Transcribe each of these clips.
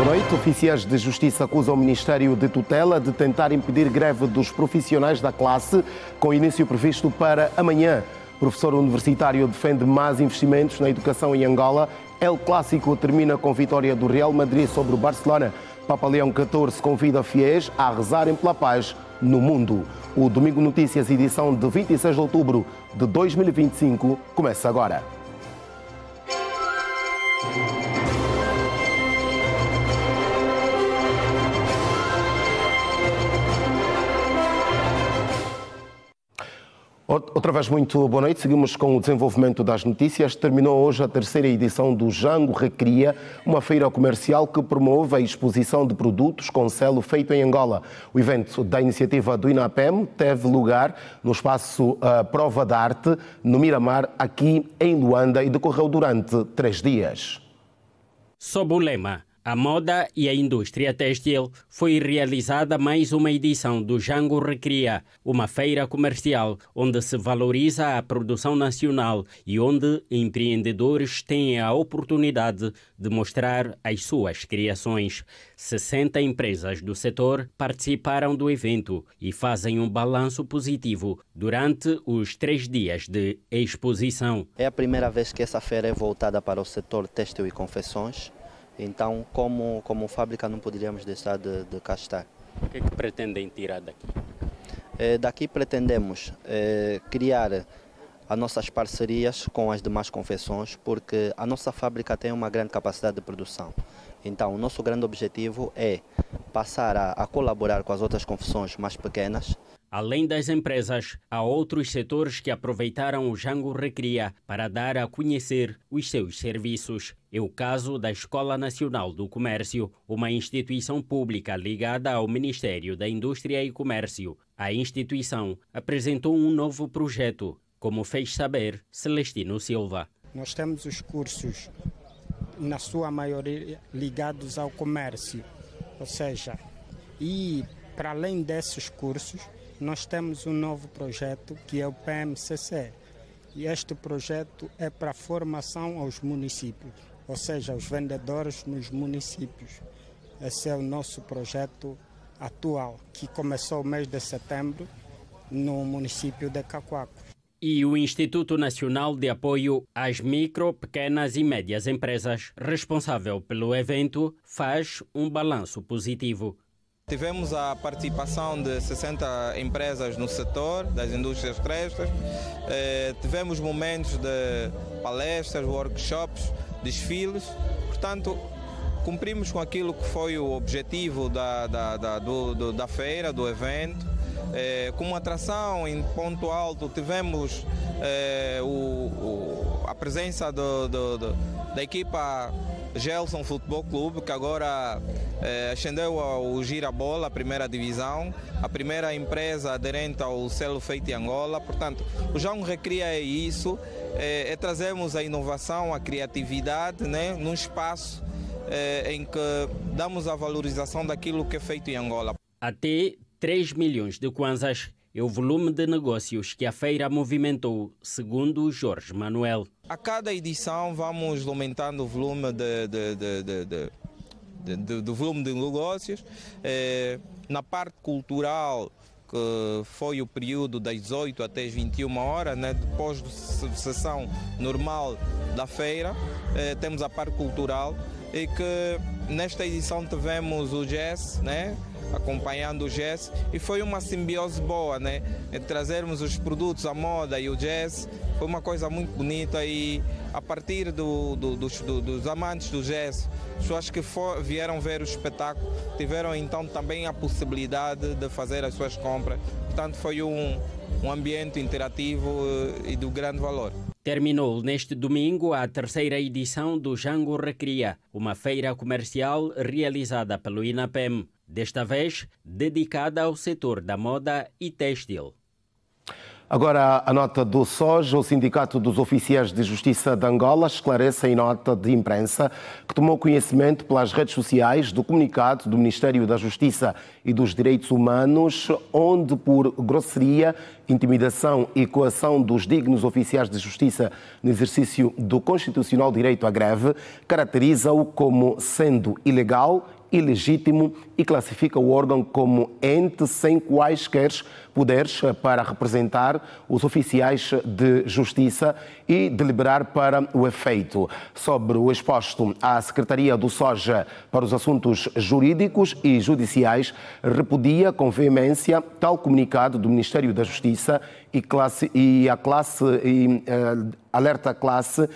Boa noite. Oficiais de Justiça acusam o Ministério de Tutela de tentar impedir greve dos profissionais da classe, com início previsto para amanhã. O professor universitário defende mais investimentos na educação em Angola. El Clássico termina com vitória do Real Madrid sobre o Barcelona. Papa Leão XIV convida fiéis a rezarem pela paz no mundo. O Domingo Notícias, edição de 26 de outubro de 2025, começa agora. Outra vez, muito boa noite. Seguimos com o desenvolvimento das notícias. Terminou hoje a terceira edição do Jango Recria, uma feira comercial que promove a exposição de produtos com selo feito em Angola. O evento da iniciativa do INAPEM teve lugar no espaço Prova de Arte, no Miramar, aqui em Luanda, e decorreu durante 3 dias. Sob o lema A Moda e a Indústria Têxtil, foi realizada mais uma edição do Jango Recria, uma feira comercial onde se valoriza a produção nacional e onde empreendedores têm a oportunidade de mostrar as suas criações. 60 empresas do setor participaram do evento e fazem um balanço positivo durante os 3 dias de exposição. É a primeira vez que essa feira é voltada para o setor têxtil e confecções. Então, como fábrica, não poderíamos deixar de cá estar. O que pretendem tirar daqui? Daqui pretendemos criar as nossas parcerias com as demais confecções, porque a nossa fábrica tem uma grande capacidade de produção. Então, o nosso grande objetivo é passar a colaborar com as outras confecções mais pequenas. Além das empresas, há outros setores que aproveitaram o Jango Recria para dar a conhecer os seus serviços. É o caso da Escola Nacional do Comércio, uma instituição pública ligada ao Ministério da Indústria e Comércio. A instituição apresentou um novo projeto, como fez saber Celestino Silva. Nós temos os cursos, na sua maioria, ligados ao comércio, ou seja, e para além desses cursos, nós temos um novo projeto que é o PMCC. E este projeto é para a formação aos municípios, ou seja, aos vendedores nos municípios. Esse é o nosso projeto atual, que começou no mês de setembro no município de Cacoaco. E o Instituto Nacional de Apoio às Micro, Pequenas e Médias Empresas, responsável pelo evento, faz um balanço positivo. Tivemos a participação de 60 empresas no setor das indústrias têxteis. Tivemos momentos de palestras, workshops, desfiles. Portanto, cumprimos com aquilo que foi o objetivo da feira, do evento. Como atração em ponto alto, tivemos a presença da equipa Gelson Futebol Clube, que agora ascendeu ao Girabola, a primeira divisão, a primeira empresa aderente ao selo feito em Angola. Portanto, o Jango Recria é isso, trazemos a inovação, a criatividade, né, num espaço em que damos a valorização daquilo que é feito em Angola. Até 3 milhões de kwanzas é o volume de negócios que a feira movimentou, segundo Jorge Manuel. A cada edição vamos aumentando o volume do volume de negócios. Na parte cultural, que foi o período das 18 até as 21 horas, né, depois da sessão normal da feira, temos a parte cultural, e que nesta edição tivemos o jazz, né, acompanhando o jazz, e foi uma simbiose boa, né? Trazermos os produtos, a moda e o jazz, foi uma coisa muito bonita, e a partir dos amantes do jazz, pessoas que vieram ver o espetáculo, tiveram então também a possibilidade de fazer as suas compras. Portanto, foi um ambiente interativo e de grande valor. Terminou neste domingo a terceira edição do Jango Recria, uma feira comercial realizada pelo INAPEM, desta vez dedicada ao setor da moda e têxtil. Agora, a nota do SOJ, o Sindicato dos Oficiais de Justiça de Angola, esclarece em nota de imprensa que tomou conhecimento pelas redes sociais do comunicado do Ministério da Justiça e dos Direitos Humanos, onde, por grosseria, intimidação e coação dos dignos oficiais de justiça no exercício do constitucional direito à greve, caracteriza-o como sendo ilegal, ilegítimo e classifica o órgão como ente sem quaisquer poderes para representar os oficiais de justiça e deliberar para o efeito. Sobre o exposto, a Secretaria do SOJA para os Assuntos Jurídicos e Judiciais repudia com veemência tal comunicado do Ministério da Justiça alerta a classe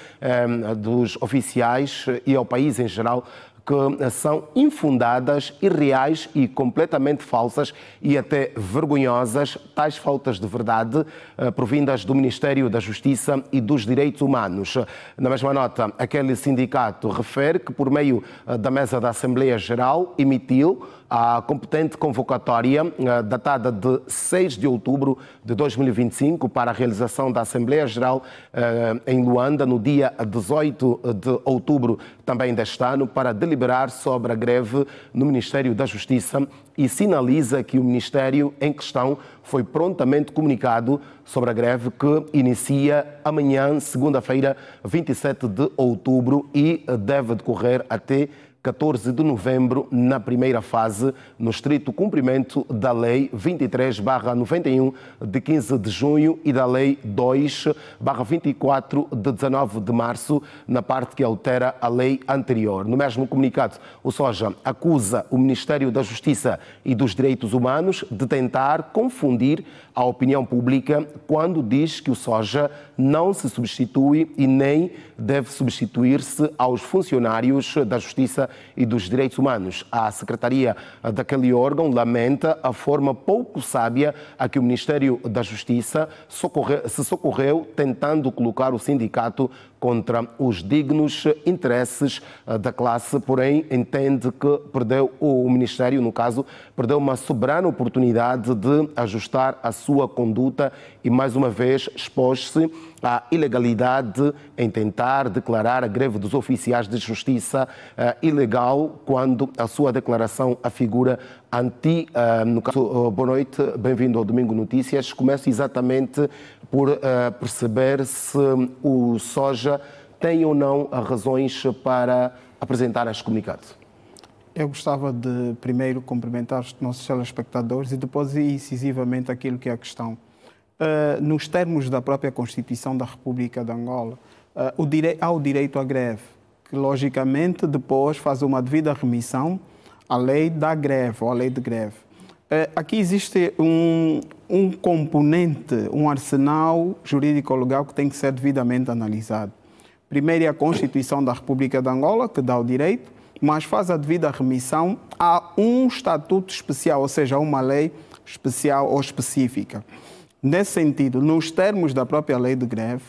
dos oficiais e ao país em geral que são infundadas, irreais e completamente falsas e até vergonhosas tais faltas de verdade provindas do Ministério da Justiça e dos Direitos Humanos. Na mesma nota, aquele sindicato refere que, por meio da mesa da Assembleia Geral, emitiu a competente convocatória datada de 6 de outubro de 2025 para a realização da Assembleia Geral em Luanda no dia 18 de outubro também deste ano para deliberar sobre a greve no Ministério da Justiça e sinaliza que o Ministério em questão foi prontamente comunicado sobre a greve que inicia amanhã, segunda-feira, 27 de outubro e deve decorrer até 14 de novembro, na primeira fase, no estrito cumprimento da Lei 23/91, de 15 de junho, e da Lei 2/24, de 19 de março, na parte que altera a lei anterior. No mesmo comunicado, o SOJA acusa o Ministério da Justiça e dos Direitos Humanos de tentar confundir a opinião pública quando diz que o SOJA não se substitui e nem deve substituir-se aos funcionários da Justiça e dos Direitos Humanos. A Secretaria daquele órgão lamenta a forma pouco sábia a que o Ministério da Justiça se socorreu tentando colocar o sindicato contra os dignos interesses da classe, porém entende que perdeu, o Ministério, no caso, perdeu uma soberana oportunidade de ajustar a sua conduta e, mais uma vez, expôs-se à ilegalidade em tentar declarar a greve dos oficiais de justiça ilegal quando a sua declaração afigura no caso. Boa noite, bem-vindo ao Domingo Notícias. Começo exatamente por perceber se o SOJA tem ou não razões para apresentar este comunicado. Eu gostava de primeiro cumprimentar os nossos telespectadores e depois ir incisivamente aquilo que é a questão. Nos termos da própria Constituição da República de Angola, há o direito à greve, que logicamente depois faz uma devida remissão à lei da greve ou à lei de greve. Aqui existe um componente, um arsenal jurídico-legal que tem que ser devidamente analisado. Primeiro é a Constituição da República de Angola, que dá o direito, mas faz a devida remissão a um estatuto especial, ou seja, a uma lei especial ou específica. Nesse sentido, nos termos da própria lei de greve,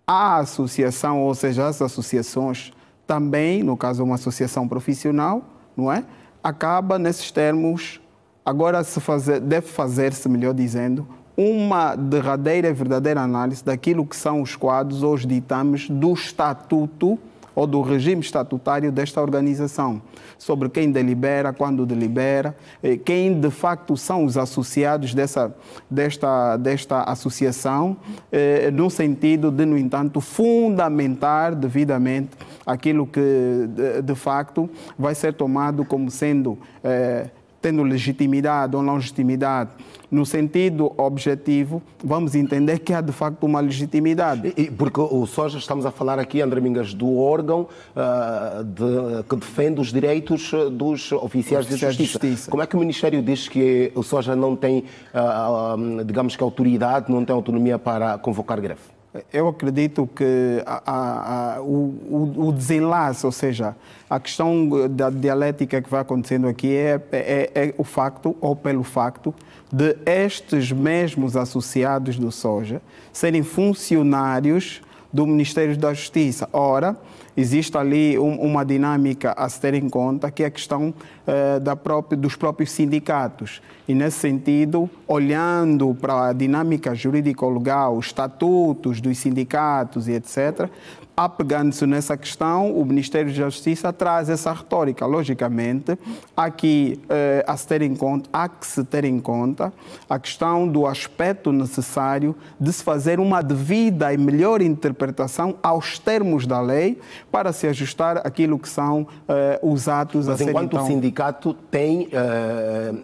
a associação, ou seja, as associações, também, no caso uma associação profissional, não é? Acaba nesses termos, agora deve fazer-se, melhor dizendo, uma derradeira e verdadeira análise daquilo que são os quadros ou os ditames do estatuto ou do regime estatutário desta organização, sobre quem delibera, quando delibera, quem de facto são os associados desta associação, no sentido de, no entanto, fundamentar devidamente aquilo que de facto vai ser tomado como sendo tendo legitimidade ou não legitimidade. No sentido objetivo, vamos entender que há de facto uma legitimidade. Porque o SOJA, estamos a falar aqui, André Mingas, do órgão que defende os direitos dos oficiais de justiça. Como é que o Ministério diz que o SOJA não tem, digamos que autoridade, não tem autonomia para convocar greve? Eu acredito que o desenlace, ou seja, a questão da dialética que vai acontecendo aqui é o facto, ou pelo facto, de estes mesmos associados do SOJA serem funcionários do Ministério da Justiça. Ora, existe ali uma dinâmica a se ter em conta, que é a questão dos próprios sindicatos. E, nesse sentido, olhando para a dinâmica jurídico-legal, os estatutos dos sindicatos e etc., apegando-se nessa questão, o Ministério da Justiça traz essa retórica. Logicamente, há que se ter em conta a questão do aspecto necessário de se fazer uma devida e melhor interpretação aos termos da lei para se ajustar àquilo que são os atos a serem. Mas enquanto o sindicato tem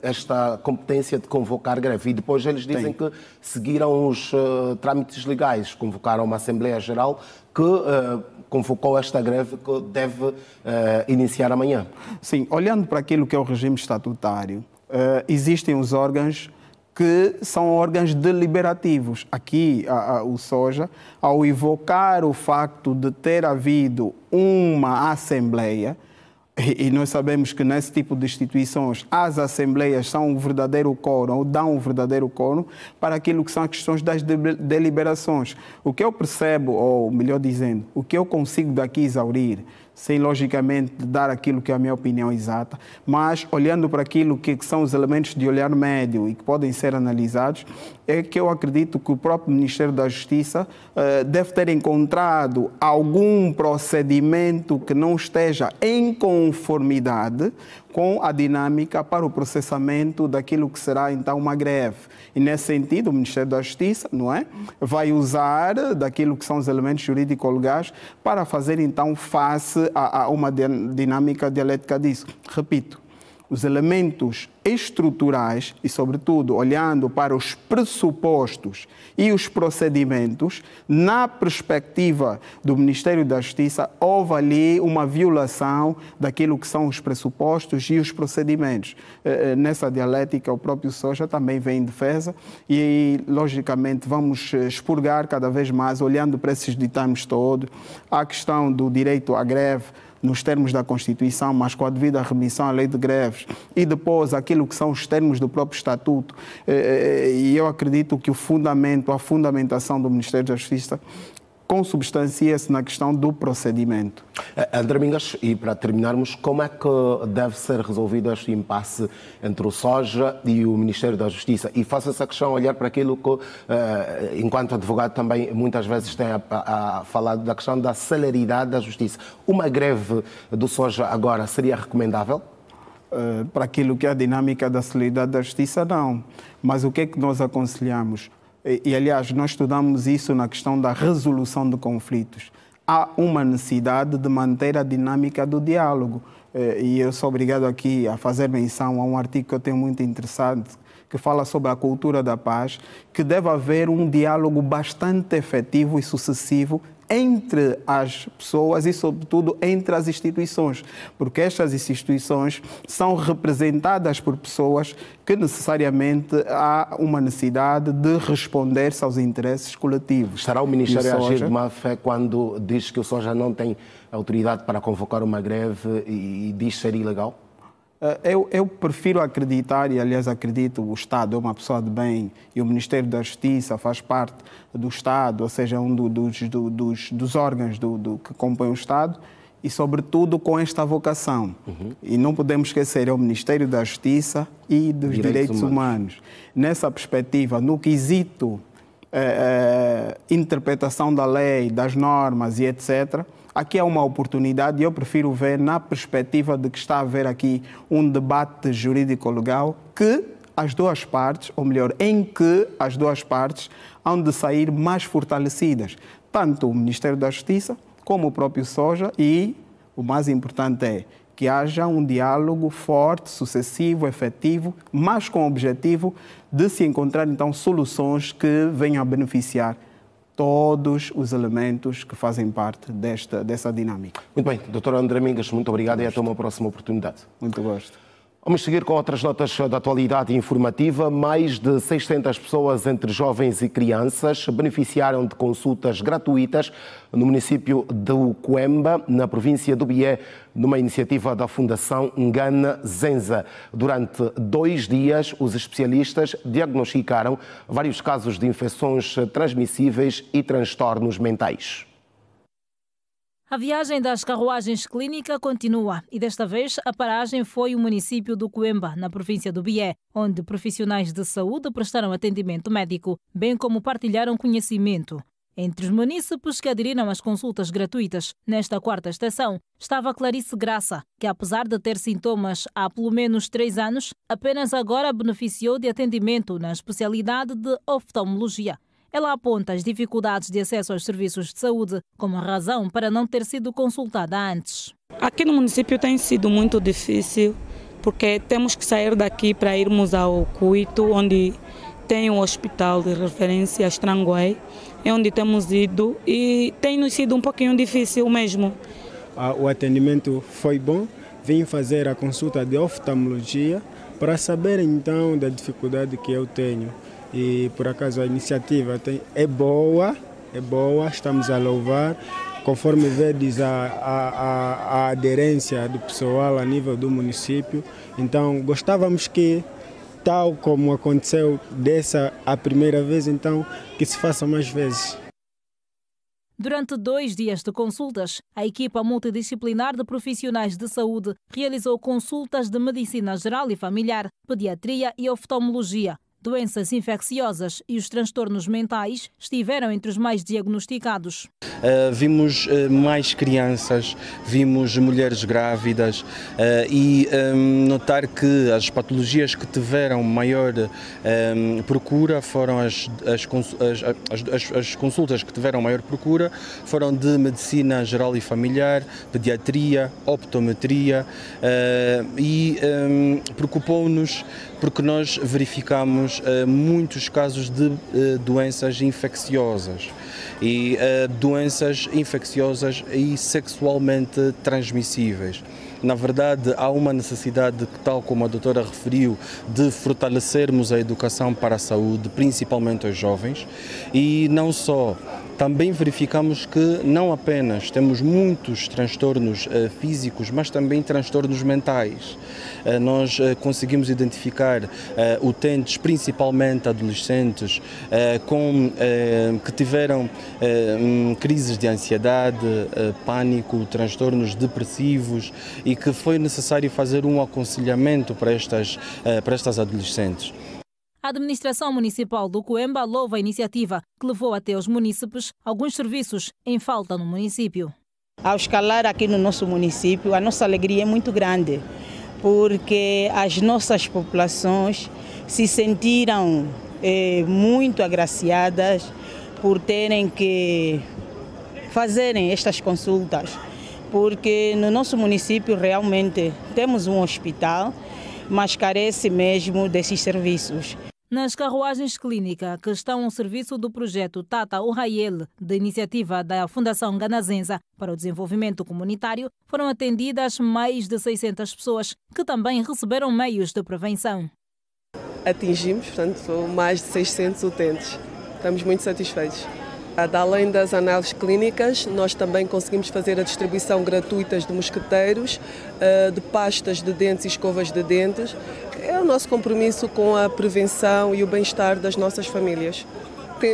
esta competência de convocar greve, e depois eles dizem que seguiram os trâmites legais, convocaram uma Assembleia Geral que convocou esta greve que deve iniciar amanhã. Sim, olhando para aquilo que é o regime estatutário, existem os órgãos que são órgãos deliberativos. Aqui, o SOJA, ao evocar o facto de ter havido uma Assembleia, e nós sabemos que nesse tipo de instituições as assembleias são um verdadeiro quórum, ou dão um verdadeiro quórum para aquilo que são as questões das deliberações. O que eu percebo, ou melhor dizendo, o que eu consigo daqui exaurir, sem logicamente dar aquilo que é a minha opinião exata, mas olhando para aquilo que são os elementos de olhar médio e que podem ser analisados, é que eu acredito que o próprio Ministério da Justiça deve ter encontrado algum procedimento que não esteja em conformidade com a dinâmica para o processamento daquilo que será então uma greve. E nesse sentido, o Ministério da Justiça, não é, vai usar daquilo que são os elementos jurídico-legais para fazer então face a uma dinâmica dialética disso. Repito, os elementos estruturais e, sobretudo, olhando para os pressupostos e os procedimentos, na perspectiva do Ministério da Justiça, houve ali uma violação daquilo que são os pressupostos e os procedimentos. Nessa dialética, o próprio SOJA também vem em defesa e, logicamente, vamos expurgar cada vez mais, olhando para esses ditames todos, a questão do direito à greve, nos termos da Constituição, mas com a devida remissão à lei de greves, e depois aquilo que são os termos do próprio Estatuto. E eu acredito que a fundamentação do Ministério da Justiça consubstancia-se na questão do procedimento. André Mingas, e para terminarmos, como é que deve ser resolvido este impasse entre o SOJA e o Ministério da Justiça? E faço essa questão olhar para aquilo que, enquanto advogado, também muitas vezes tem falado da questão da celeridade da justiça. Uma greve do SOJA agora seria recomendável? Para aquilo que é a dinâmica da celeridade da justiça, não. Mas o que é que nós aconselhamos? E, aliás, nós estudamos isso na questão da resolução de conflitos. Há uma necessidade de manter a dinâmica do diálogo. E eu sou obrigado aqui a fazer menção a um artigo que eu tenho muito interessante, que fala sobre a cultura da paz, que deve haver um diálogo bastante efetivo e sucessivo entre as pessoas e, sobretudo, entre as instituições, porque estas instituições são representadas por pessoas que necessariamente há uma necessidade de responder-se aos interesses coletivos. Estará o Ministério a agir de má fé quando diz que o SOJA não tem autoridade para convocar uma greve e diz ser ilegal? Eu prefiro acreditar, e aliás acredito, o Estado é uma pessoa de bem e o Ministério da Justiça faz parte do Estado, ou seja, um dos órgãos que compõem o Estado, e sobretudo com esta vocação. E não podemos esquecer, é o Ministério da Justiça e dos Direitos Humanos. Nessa perspectiva, no quesito interpretação da lei, das normas e etc., aqui há uma oportunidade e eu prefiro ver na perspectiva de que está a haver aqui um debate jurídico-legal que as duas partes, ou melhor, em que as duas partes hão de sair mais fortalecidas, tanto o Ministério da Justiça como o próprio SOJA, e o mais importante é que haja um diálogo forte, sucessivo, efetivo, mas com o objetivo de se encontrar então soluções que venham a beneficiar todos os elementos que fazem parte dessa dinâmica. Muito bem, Dr. André Mingas, muito obrigado e até uma próxima oportunidade. Muito gosto. Vamos seguir com outras notas da atualidade informativa. Mais de 600 pessoas, entre jovens e crianças, beneficiaram de consultas gratuitas no município do Coemba, na província do Bié, numa iniciativa da Fundação Ngana Zenza. Durante 2 dias, os especialistas diagnosticaram vários casos de infecções transmissíveis e transtornos mentais. A viagem das carruagens clínica continua e desta vez a paragem foi o município do Coemba, na província do Bié, onde profissionais de saúde prestaram atendimento médico, bem como partilharam conhecimento. Entre os munícipes que aderiram às consultas gratuitas nesta quarta estação estava Clarice Graça, que apesar de ter sintomas há pelo menos 3 anos, apenas agora beneficiou de atendimento na especialidade de oftalmologia. Ela aponta as dificuldades de acesso aos serviços de saúde como razão para não ter sido consultada antes. Aqui no município tem sido muito difícil, porque temos que sair daqui para irmos ao Cuito, onde tem um hospital de referência, Stranguai, é onde temos ido e tem nos sido um pouquinho difícil mesmo. O atendimento foi bom, vim fazer a consulta de oftalmologia para saber então da dificuldade que eu tenho. E por acaso a iniciativa é boa, estamos a louvar. Conforme vedes a aderência do pessoal a nível do município, então gostávamos que, tal como aconteceu dessa a primeira vez, então que se faça mais vezes. Durante 2 dias de consultas, a equipa multidisciplinar de profissionais de saúde realizou consultas de medicina geral e familiar, pediatria e oftalmologia. Doenças infecciosas e os transtornos mentais estiveram entre os mais diagnosticados. Vimos mais crianças, vimos mulheres grávidas e notar que as patologias que tiveram maior procura foram as consultas que tiveram maior procura foram de medicina geral e familiar, pediatria, optometria e preocupou-nos porque nós verificamos muitos casos de doenças infecciosas e doenças infecciosas e sexualmente transmissíveis. Na verdade, há uma necessidade, tal como a doutora referiu, de fortalecermos a educação para a saúde, principalmente aos jovens, e não só. Também verificamos que não apenas temos muitos transtornos físicos, mas também transtornos mentais. Nós conseguimos identificar utentes, principalmente adolescentes, que tiveram crises de ansiedade, pânico, transtornos depressivos e que foi necessário fazer um aconselhamento para estas adolescentes. A administração municipal do Coemba louva a iniciativa que levou até os munícipes alguns serviços em falta no município. Ao escalar aqui no nosso município, a nossa alegria é muito grande, porque as nossas populações se sentiram muito agraciadas por terem que fazerem estas consultas, porque no nosso município realmente temos um hospital, mas carece mesmo desses serviços. Nas carruagens clínicas que estão ao serviço do projeto Tata Urrael, de iniciativa da Fundação Ganazenza para o Desenvolvimento Comunitário, foram atendidas mais de 600 pessoas que também receberam meios de prevenção. Atingimos, portanto, mais de 600 utentes. Estamos muito satisfeitos. Além das análises clínicas, nós também conseguimos fazer a distribuição gratuita de mosqueteiros, de pastas de dentes e escovas de dentes. É o nosso compromisso com a prevenção e o bem-estar das nossas famílias.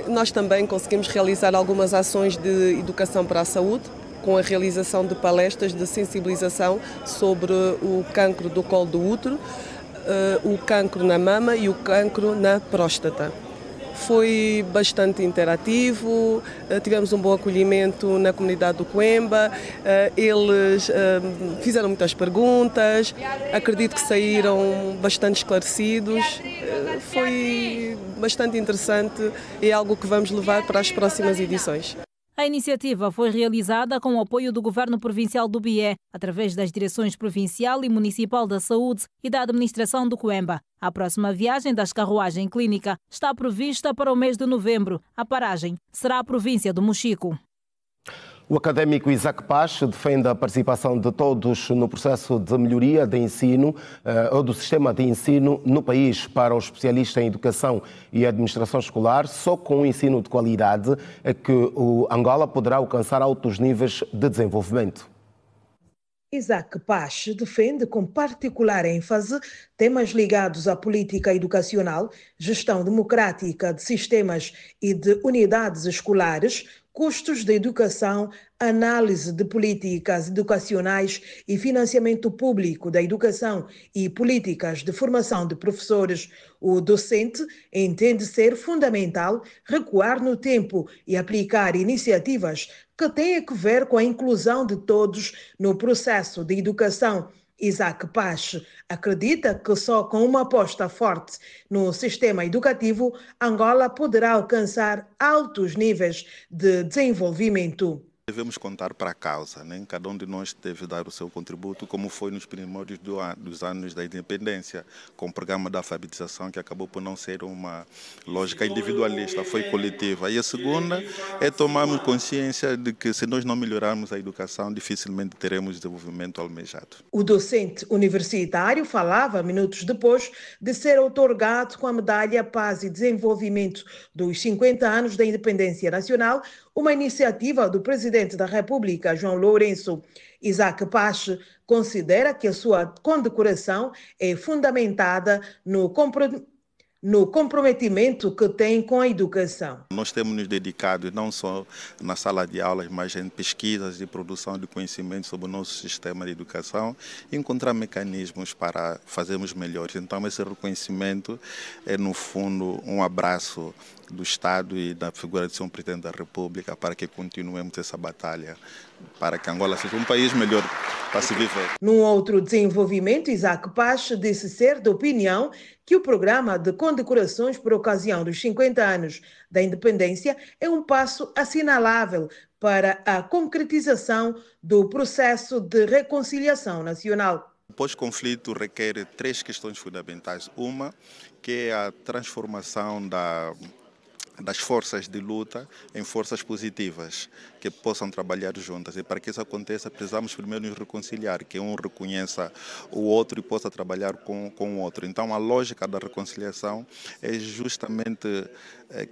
Nós também conseguimos realizar algumas ações de educação para a saúde, com a realização de palestras de sensibilização sobre o cancro do colo do útero, o cancro na mama e o cancro na próstata. Foi bastante interativo, tivemos um bom acolhimento na comunidade do Coemba, eles fizeram muitas perguntas, acredito que saíram bastante esclarecidos, foi bastante interessante e é algo que vamos levar para as próximas edições. A iniciativa foi realizada com o apoio do Governo Provincial do Bié, através das Direções Provincial e Municipal da Saúde e da Administração do Coemba. A próxima viagem das carruagens clínica está prevista para o mês de novembro. A paragem será a província do Mochico. O académico Isaac Paz defende a participação de todos no processo de melhoria de ensino ou do sistema de ensino no país. Para o especialista em educação e administração escolar, só com um ensino de qualidade é que o Angola poderá alcançar altos níveis de desenvolvimento. Isaac Paz defende com particular ênfase temas ligados à política educacional, gestão democrática de sistemas e de unidades escolares, custos da educação, análise de políticas educacionais e financiamento público da educação e políticas de formação de professores. O docente entende ser fundamental recuar no tempo e aplicar iniciativas que têm a ver com a inclusão de todos no processo de educação. Isaac Pache acredita que só com uma aposta forte no sistema educativo, Angola poderá alcançar altos níveis de desenvolvimento. Devemos contar para a causa, né? Cada um de nós deve dar o seu contributo, como foi nos primórdios dos anos da independência, com o programa da alfabetização, que acabou por não ser uma lógica individualista, foi coletiva. E a segunda é tomarmos consciência de que se nós não melhorarmos a educação, dificilmente teremos desenvolvimento almejado. O docente universitário falava, minutos depois, de ser outorgado com a medalha Paz e Desenvolvimento dos 50 anos da Independência Nacional, uma iniciativa do presidente da República, João Lourenço. Isaac Pache considera que a sua condecoração é fundamentada no comprometimento que tem com a educação. Nós temos nos dedicado não só na sala de aulas, mas em pesquisas e produção de conhecimento sobre o nosso sistema de educação e encontrar mecanismos para fazermos melhores. Então esse reconhecimento é, no fundo, um abraço do Estado e da figura de Sr. Presidente da República para que continuemos essa batalha, para que Angola seja um país melhor para se viver. Num outro desenvolvimento, Isaac Pache disse ser de opinião que o programa de condecorações por ocasião dos 50 anos da independência é um passo assinalável para a concretização do processo de reconciliação nacional. O pós-conflito requer 3 questões fundamentais. Uma, que é a transformação das forças de luta em forças positivas, que possam trabalhar juntas. E para que isso aconteça, precisamos primeiro nos reconciliar, que um reconheça o outro e possa trabalhar com o outro. Então, a lógica da reconciliação é justamente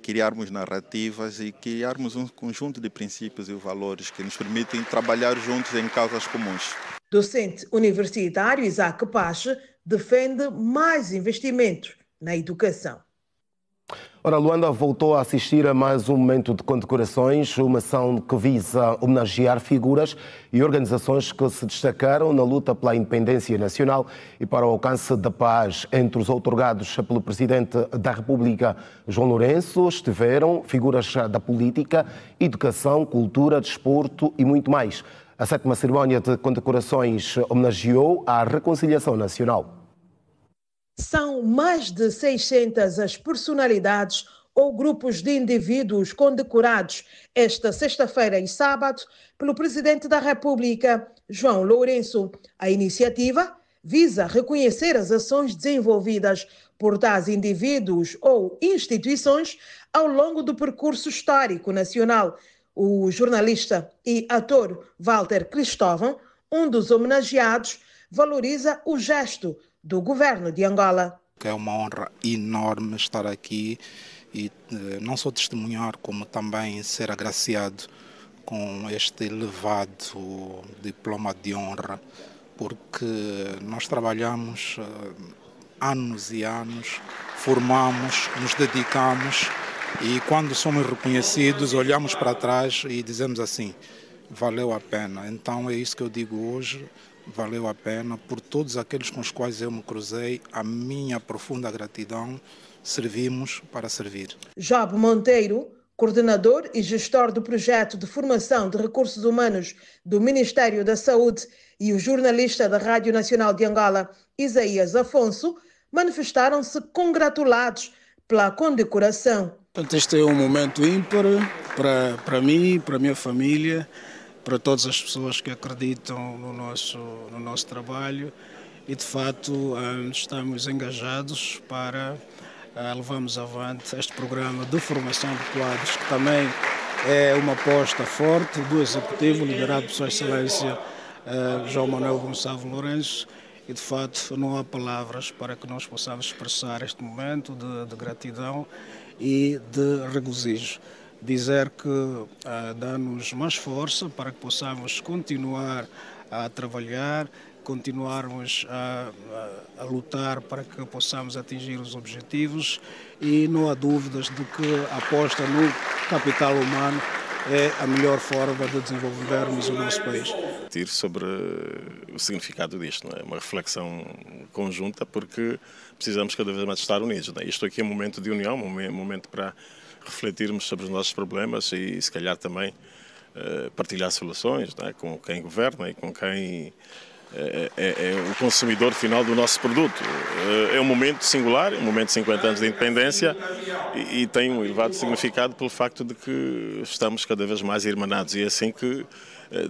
criarmos narrativas e criarmos um conjunto de princípios e valores que nos permitem trabalhar juntos em causas comuns. Docente universitário Isaac Pache defende mais investimentos na educação. Ora, Luanda voltou a assistir a mais um momento de condecorações, uma ação que visa homenagear figuras e organizações que se destacaram na luta pela independência nacional e para o alcance da paz. Entre os outorgados pelo Presidente da República, João Lourenço, estiveram figuras da política, educação, cultura, desporto e muito mais. A 7ª cerimónia de condecorações homenageou a reconciliação nacional. São mais de 600 as personalidades ou grupos de indivíduos condecorados esta sexta-feira e sábado pelo Presidente da República, João Lourenço. A iniciativa visa reconhecer as ações desenvolvidas por tais indivíduos ou instituições ao longo do percurso histórico nacional. O jornalista e ator Walter Cristóvão, um dos homenageados, valoriza o gesto do governo de Angola. É uma honra enorme estar aqui e não só testemunhar, como também ser agraciado com este elevado diploma de honra, porque nós trabalhamos anos e anos, formamos, nos dedicamos e quando somos reconhecidos olhamos para trás e dizemos assim, valeu a pena. Então é isso que eu digo hoje. Valeu a pena por todos aqueles com os quais eu me cruzei, a minha profunda gratidão, servimos para servir. Job Monteiro, coordenador e gestor do projeto de formação de recursos humanos do Ministério da Saúde, e o jornalista da Rádio Nacional de Angola, Isaías Afonso, manifestaram-se congratulados pela condecoração. Este é um momento ímpar para mim, para a minha família, para todas as pessoas que acreditam no nosso trabalho e, de fato, estamos engajados para levarmos avante este programa de formação de quadros, que também é uma aposta forte do Executivo, liderado por Sua Excelência João Manuel Gonçalves Lourenço, e, de fato, não há palavras para que nós possamos expressar este momento de gratidão e de regozijo. Dizer que dá-nos mais força para que possamos continuar a trabalhar, continuarmos a lutar para que possamos atingir os objetivos e não há dúvidas de que a aposta no capital humano é a melhor forma de desenvolvermos o nosso país. Sobre o significado disto, não é? Uma reflexão conjunta, porque precisamos cada vez mais estar unidos. Não é? Isto aqui é um momento de união, um momento para refletirmos sobre os nossos problemas e se calhar também partilhar soluções, não é? Com quem governa e com quem é o consumidor final do nosso produto. É um momento singular, um momento de 50 anos de independência e tem um elevado significado pelo facto de que estamos cada vez mais irmanados e é assim que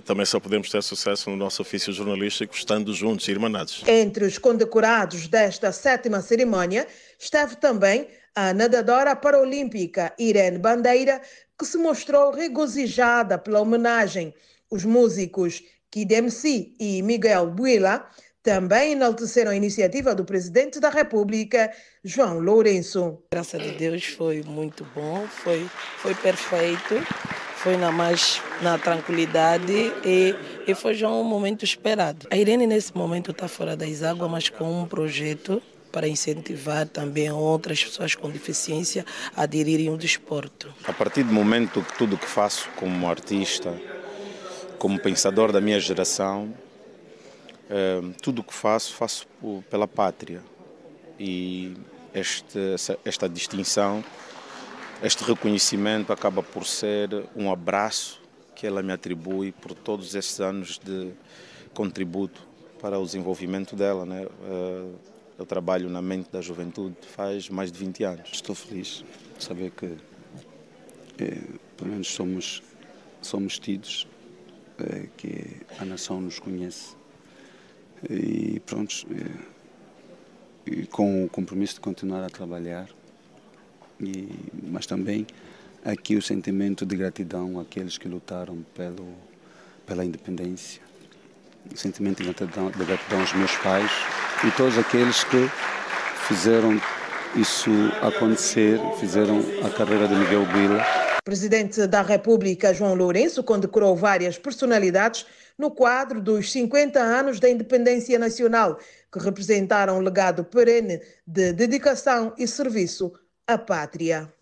também só podemos ter sucesso no nosso ofício jornalístico estando juntos e irmanados. Entre os condecorados desta 7ª cerimónia esteve também a nadadora paralímpica Irene Bandeira, que se mostrou regozijada pela homenagem. Os músicos Kid MC e Miguel Buila também enalteceram a iniciativa do Presidente da República, João Lourenço. Graças a Deus foi muito bom, foi perfeito, foi na tranquilidade e foi já um momento esperado. A Irene nesse momento está fora das águas, mas com um projeto para incentivar também outras pessoas com deficiência a aderirem ao desporto. A partir do momento que tudo que faço como artista, como pensador da minha geração, tudo o que faço pela pátria. E esta distinção, este reconhecimento acaba por ser um abraço que ela me atribui por todos esses anos de contributo para o desenvolvimento dela, né? Eu trabalho na mente da juventude faz mais de 20 anos. Estou feliz de saber que pelo menos somos tidos, que a nação nos conhece e pronto, e com o compromisso de continuar a trabalhar, mas também aqui o sentimento de gratidão àqueles que lutaram pela independência, o sentimento de gratidão aos meus pais e todos aqueles que fizeram isso acontecer, fizeram a carreira de Miguel Buila. O Presidente da República, João Lourenço, condecorou várias personalidades no quadro dos 50 anos da independência nacional, que representaram um legado perene de dedicação e serviço à pátria.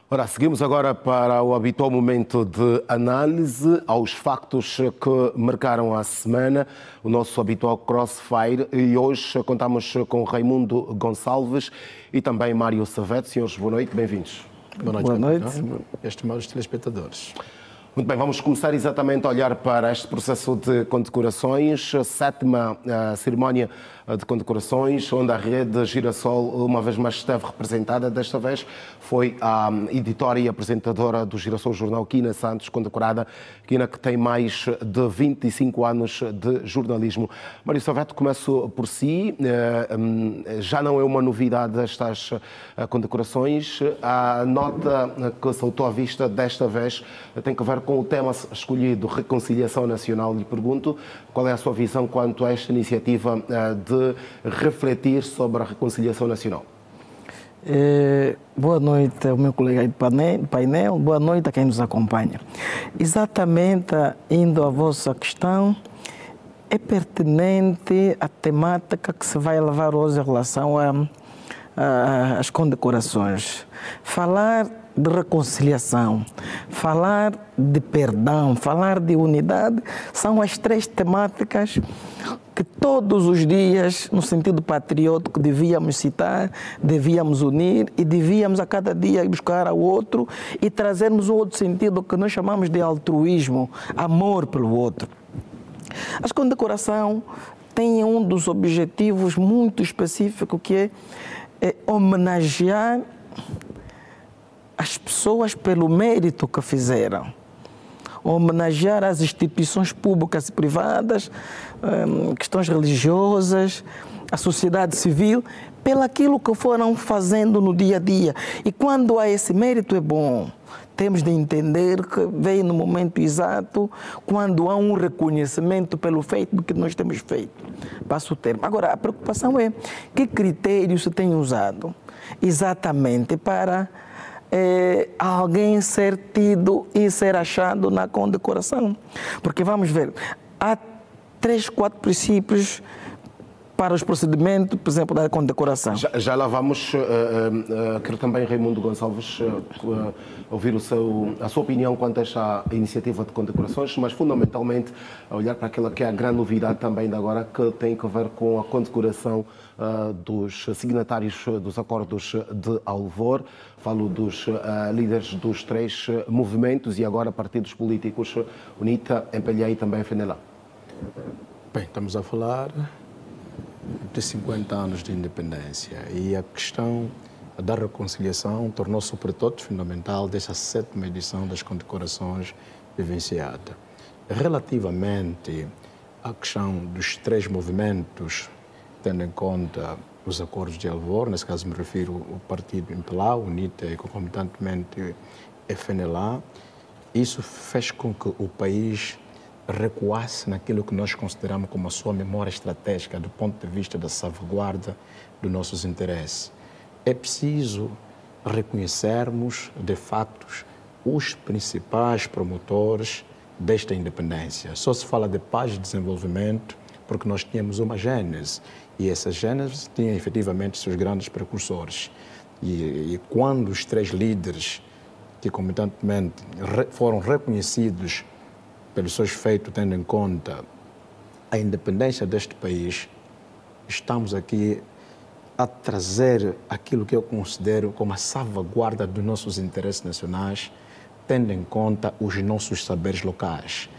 Ora, seguimos agora para o habitual momento de análise aos factos que marcaram a semana, o nosso habitual Crossfire, e hoje contamos com Raimundo Gonçalves e também Mário Saveto. Senhores, boa noite, bem-vindos. Boa noite, estimados telespectadores. Muito bem, vamos começar exatamente a olhar para este processo de condecorações, a 7ª cerimónia de condecorações, onde a rede Girassol uma vez mais esteve representada. Desta vez foi a editora e apresentadora do Girassol Jornal, Quina Santos, condecorada. Quina, que tem mais de 25 anos de jornalismo. Mário Saveto, começo por si. Já não é uma novidade estas condecorações. A nota que saltou à vista desta vez tem que ver com o tema escolhido, reconciliação nacional. Lhe pergunto qual é a sua visão quanto a esta iniciativa de refletir sobre a reconciliação nacional. Boa noite ao meu colega de painel, boa noite a quem nos acompanha. Exatamente, indo à vossa questão, é pertinente a temática que se vai levar hoje em relação às condecorações. Falar de reconciliação, falar de perdão, falar de unidade, são as 3 temáticas que todos os dias, no sentido patriótico, devíamos citar, devíamos unir e devíamos a cada dia buscar ao outro e trazermos um outro sentido que nós chamamos de altruísmo, amor pelo outro. As condecorações têm um dos objetivos muito específicos, que é homenagear as pessoas pelo mérito que fizeram, homenagear as instituições públicas e privadas, questões religiosas, a sociedade civil, pelaquilo que foram fazendo no dia a dia. E quando há esse mérito é bom. Temos de entender que vem no momento exato, quando há um reconhecimento pelo feito do que nós temos feito. Passo o termo. Agora, a preocupação é que critérios se tem usado exatamente para alguém ser tido e ser achado na condecoração. Porque vamos ver, há 3, 4 princípios para os procedimentos, por exemplo, da condecoração. Já lá vamos. Quero também, Raimundo Gonçalves, ouvir a sua opinião quanto a esta iniciativa de condecorações, mas fundamentalmente a olhar para aquela que é a grande novidade também de agora, que tem a ver com a condecoração dos signatários dos acordos de Alvor. Falo dos líderes dos 3 movimentos e agora partidos políticos, UNITA, MPLA e também FNLA. Bem, estamos a falar de 50 anos de independência e a questão da reconciliação tornou-se, sobretudo, fundamental dessa 7ª edição das condecorações vivenciada. Relativamente à questão dos 3 movimentos, tendo em conta os acordos de Alvor, nesse caso me refiro ao partido MPLA, UNITA e concomitantemente FNLA, isso fez com que o país recuasse naquilo que nós consideramos como a sua memória estratégica do ponto de vista da salvaguarda dos nossos interesses. É preciso reconhecermos, de facto, os principais promotores desta independência. Só se fala de paz e desenvolvimento porque nós tínhamos uma gênese e essa gênese tinha efetivamente seus grandes precursores. E quando os 3 líderes que concomitantemente foram reconhecidos pelos seus feitos, tendo em conta a independência deste país, estamos aqui a trazer aquilo que eu considero como a salvaguarda dos nossos interesses nacionais, tendo em conta os nossos saberes locais.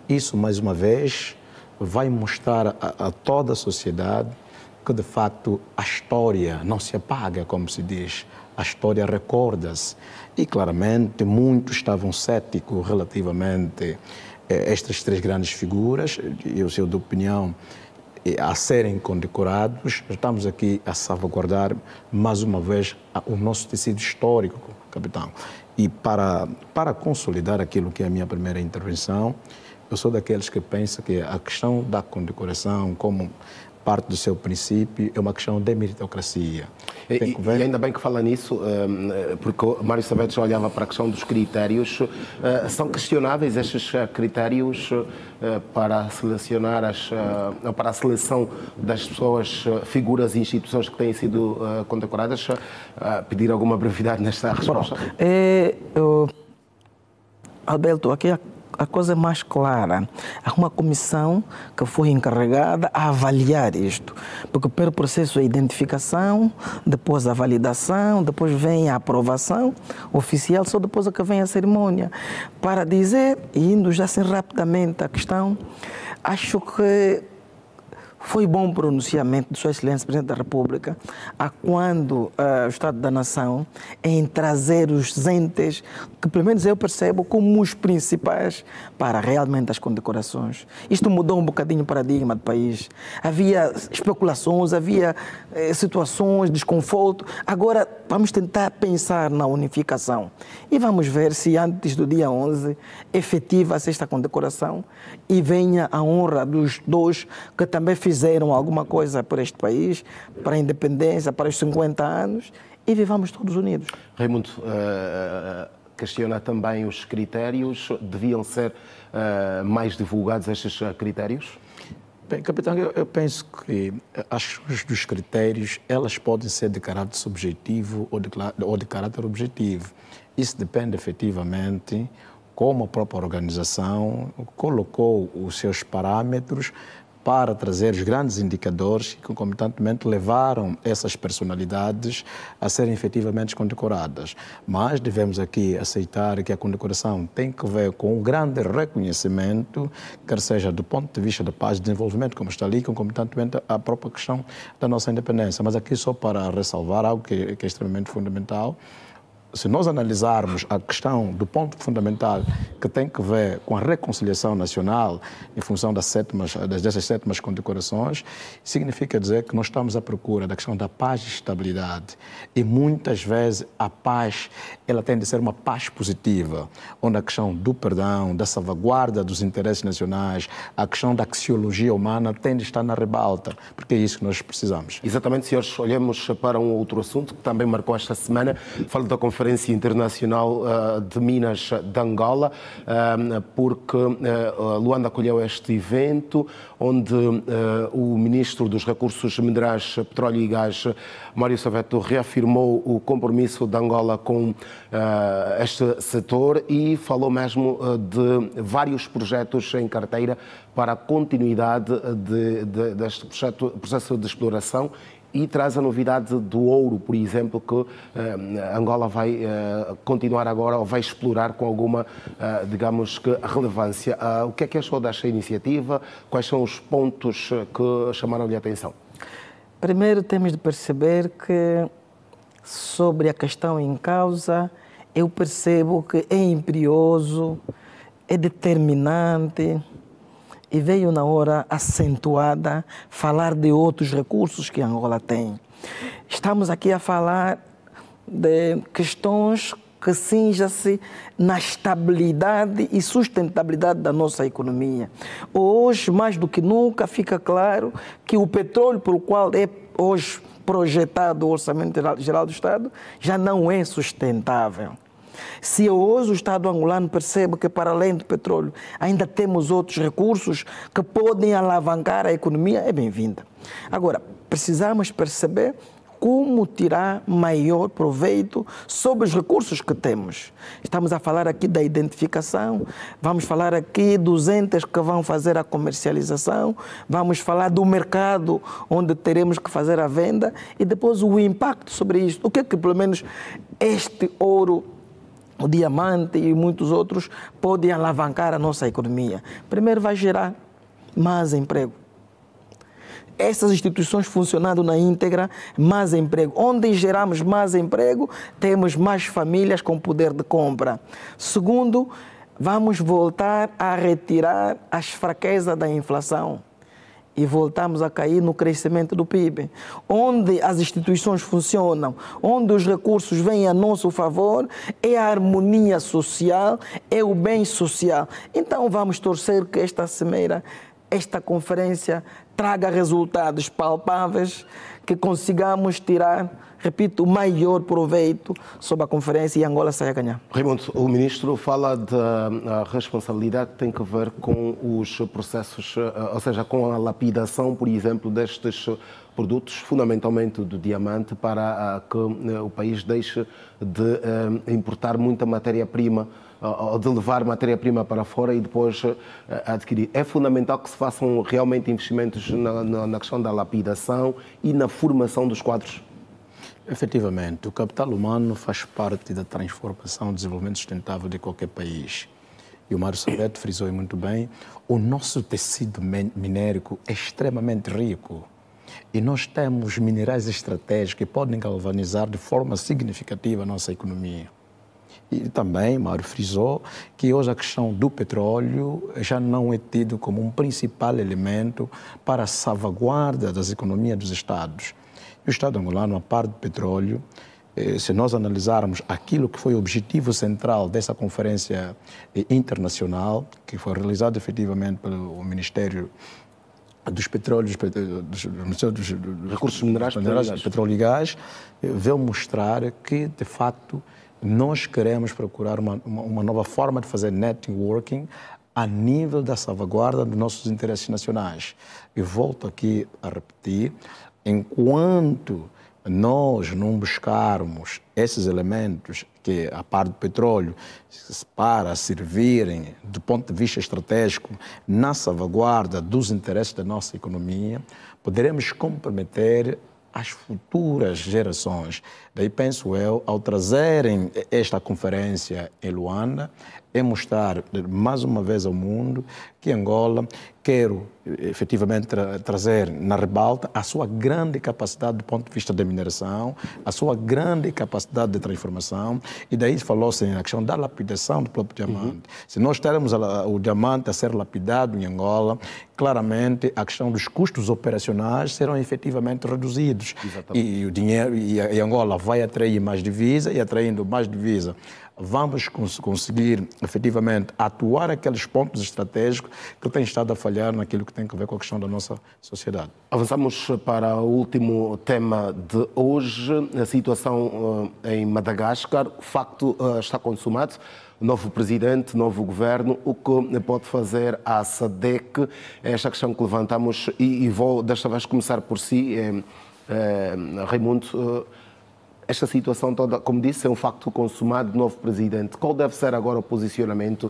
Isso, mais uma vez, vai mostrar a toda a sociedade que, de facto, a história não se apaga, como se diz. A história recorda-se. E, claramente, muitos estavam céticos relativamente estas 3 grandes figuras, eu sou de opinião, a serem condecorados. Estamos aqui a salvaguardar, mais uma vez, o nosso tecido histórico, capitão. E para consolidar aquilo que é a minha primeira intervenção, eu sou daqueles que pensam que a questão da condecoração, como parte do seu princípio, é uma questão de meritocracia. E ainda bem que fala nisso, porque o Mário Sabetes olhava para a questão dos critérios. São questionáveis estes critérios para selecionar para a seleção das pessoas, figuras e instituições que têm sido condecoradas? Pedir alguma brevidade nesta resposta? Alberto, aqui a coisa é mais clara. Há uma comissão que foi encarregada a avaliar isto, porque pelo processo de identificação, depois a validação, depois vem a aprovação oficial, só depois é que vem a cerimônia. Para dizer, e indo já assim rapidamente à questão, acho que foi bom o pronunciamento de Sua Excelência Presidente da República a quando o Estado da Nação em trazer os entes que, pelo menos eu percebo, como os principais para realmente as condecorações. Isto mudou um bocadinho o paradigma do país. Havia especulações, havia situações, desconforto. Agora vamos tentar pensar na unificação e vamos ver se antes do dia 11 efetiva-se esta condecoração e venha a honra dos 2 que também fizeram alguma coisa por este país, para a independência, para os 50 anos, e vivamos todos unidos. Raimundo, questiona também os critérios. Deviam ser mais divulgados estes critérios? Bem, capitão, eu penso que as questões dos critérios, elas podem ser de caráter subjetivo ou de caráter objetivo. Isso depende efetivamente como a própria organização colocou os seus parâmetros para trazer os grandes indicadores que, concomitantemente, levaram essas personalidades a serem efetivamente condecoradas. Mas devemos aqui aceitar que a condecoração tem que ver com um grande reconhecimento, quer seja do ponto de vista da paz e desenvolvimento, como está ali, concomitantemente a própria questão da nossa independência. Mas aqui só para ressalvar algo que é extremamente fundamental. Se nós analisarmos a questão do ponto fundamental que tem que ver com a reconciliação nacional em função dessas 7ª condecorações, significa dizer que nós estamos à procura da questão da paz e estabilidade. E muitas vezes a paz, ela tem de ser uma paz positiva, onde a questão do perdão, da salvaguarda dos interesses nacionais, a questão da axiologia humana tem de estar na ribalta, porque é isso que nós precisamos. Exatamente, senhores. Olhamos para um outro assunto que também marcou esta semana. Falo da Conferência Conferência Internacional de Minas de Angola, porque Luanda acolheu este evento, onde o Ministro dos Recursos Minerais, Petróleo e Gás, Mário Saveto, reafirmou o compromisso de Angola com este setor e falou mesmo de vários projetos em carteira para a continuidade deste processo de exploração, e traz a novidade do ouro, por exemplo, que Angola vai continuar agora, ou vai explorar com alguma, digamos que, relevância. O que é que achou desta iniciativa? Quais são os pontos que chamaram-lhe a atenção? Primeiro, temos de perceber que, sobre a questão em causa, eu percebo que é imperioso, é determinante, e veio na hora acentuada falar de outros recursos que Angola tem. Estamos aqui a falar de questões que cinjam-se na estabilidade e sustentabilidade da nossa economia. Hoje, mais do que nunca, fica claro que o petróleo pelo qual é hoje projetado o Orçamento Geral do Estado já não é sustentável. Se hoje o Estado angolano percebe que, para além do petróleo, ainda temos outros recursos que podem alavancar a economia, é bem-vinda. Agora, precisamos perceber como tirar maior proveito sobre os recursos que temos. Estamos a falar aqui da identificação, vamos falar aqui dos entes que vão fazer a comercialização, vamos falar do mercado onde teremos que fazer a venda e depois o impacto sobre isto. O que é que, pelo menos, este ouro, o diamante e muitos outros podem alavancar a nossa economia? Primeiro, vai gerar mais emprego. Essas instituições funcionando na íntegra, mais emprego. Onde geramos mais emprego, temos mais famílias com poder de compra. Segundo, vamos voltar a retirar as fraquezas da inflação e voltamos a cair no crescimento do PIB. Onde as instituições funcionam, onde os recursos vêm a nosso favor, é a harmonia social, é o bem social. Então vamos torcer que esta cimeira, esta conferência, traga resultados palpáveis, que consigamos tirar, repito, o maior proveito sobre a conferência e Angola saia a ganhar. Raimundo, o Ministro fala da responsabilidade que tem que ver com os processos, ou seja, com a lapidação, por exemplo, destes produtos, fundamentalmente do diamante, para que o país deixe de importar muita matéria-prima, ou de levar matéria-prima para fora e depois adquirir. É fundamental que se façam realmente investimentos na questão da lapidação e na formação dos quadros. Efetivamente, o capital humano faz parte da transformação e desenvolvimento sustentável de qualquer país. E o Mário Saveto frisou muito bem, o nosso tecido minérico é extremamente rico. E nós temos minerais estratégicos que podem galvanizar de forma significativa a nossa economia. E também, Mário frisou, que hoje a questão do petróleo já não é tido como um principal elemento para a salvaguarda das economias dos Estados. E o Estado angolano, a par do petróleo, se nós analisarmos aquilo que foi o objetivo central dessa conferência internacional, que foi realizada efetivamente pelo Ministério dos Petróleos, dos Recursos Minerais, Petróleo e Gás, veio mostrar que, de facto, nós queremos procurar uma nova forma de fazer networking a nível da salvaguarda dos nossos interesses nacionais. E volto aqui a repetir, enquanto nós não buscarmos esses elementos que, a par do petróleo, para servirem, do ponto de vista estratégico, na salvaguarda dos interesses da nossa economia, poderemos comprometer as futuras gerações. Daí penso eu, ao trazerem esta conferência em Luanda, é mostrar mais uma vez ao mundo que Angola quer efetivamente trazer na ribalta a sua grande capacidade do ponto de vista da mineração, a sua grande capacidade de transformação, e daí falou-se na questão da lapidação do próprio diamante. Se nós termos o diamante a ser lapidado em Angola, claramente a questão dos custos operacionais serão efetivamente reduzidos. E o dinheiro, e Angola vai atrair mais divisa, e atraindo mais divisa vamos conseguir efetivamente atuar aqueles pontos estratégicos que têm estado a falhar naquilo que tem a ver com a questão da nossa sociedade. Avançamos para o último tema de hoje, a situação em Madagascar. O facto está consumado. Novo presidente, novo governo, o que pode fazer a SADC? É esta questão que levantamos e vou desta vez começar por si, Raimundo. Esta situação toda, como disse, é um facto consumado, novo presidente. Qual deve ser agora o posicionamento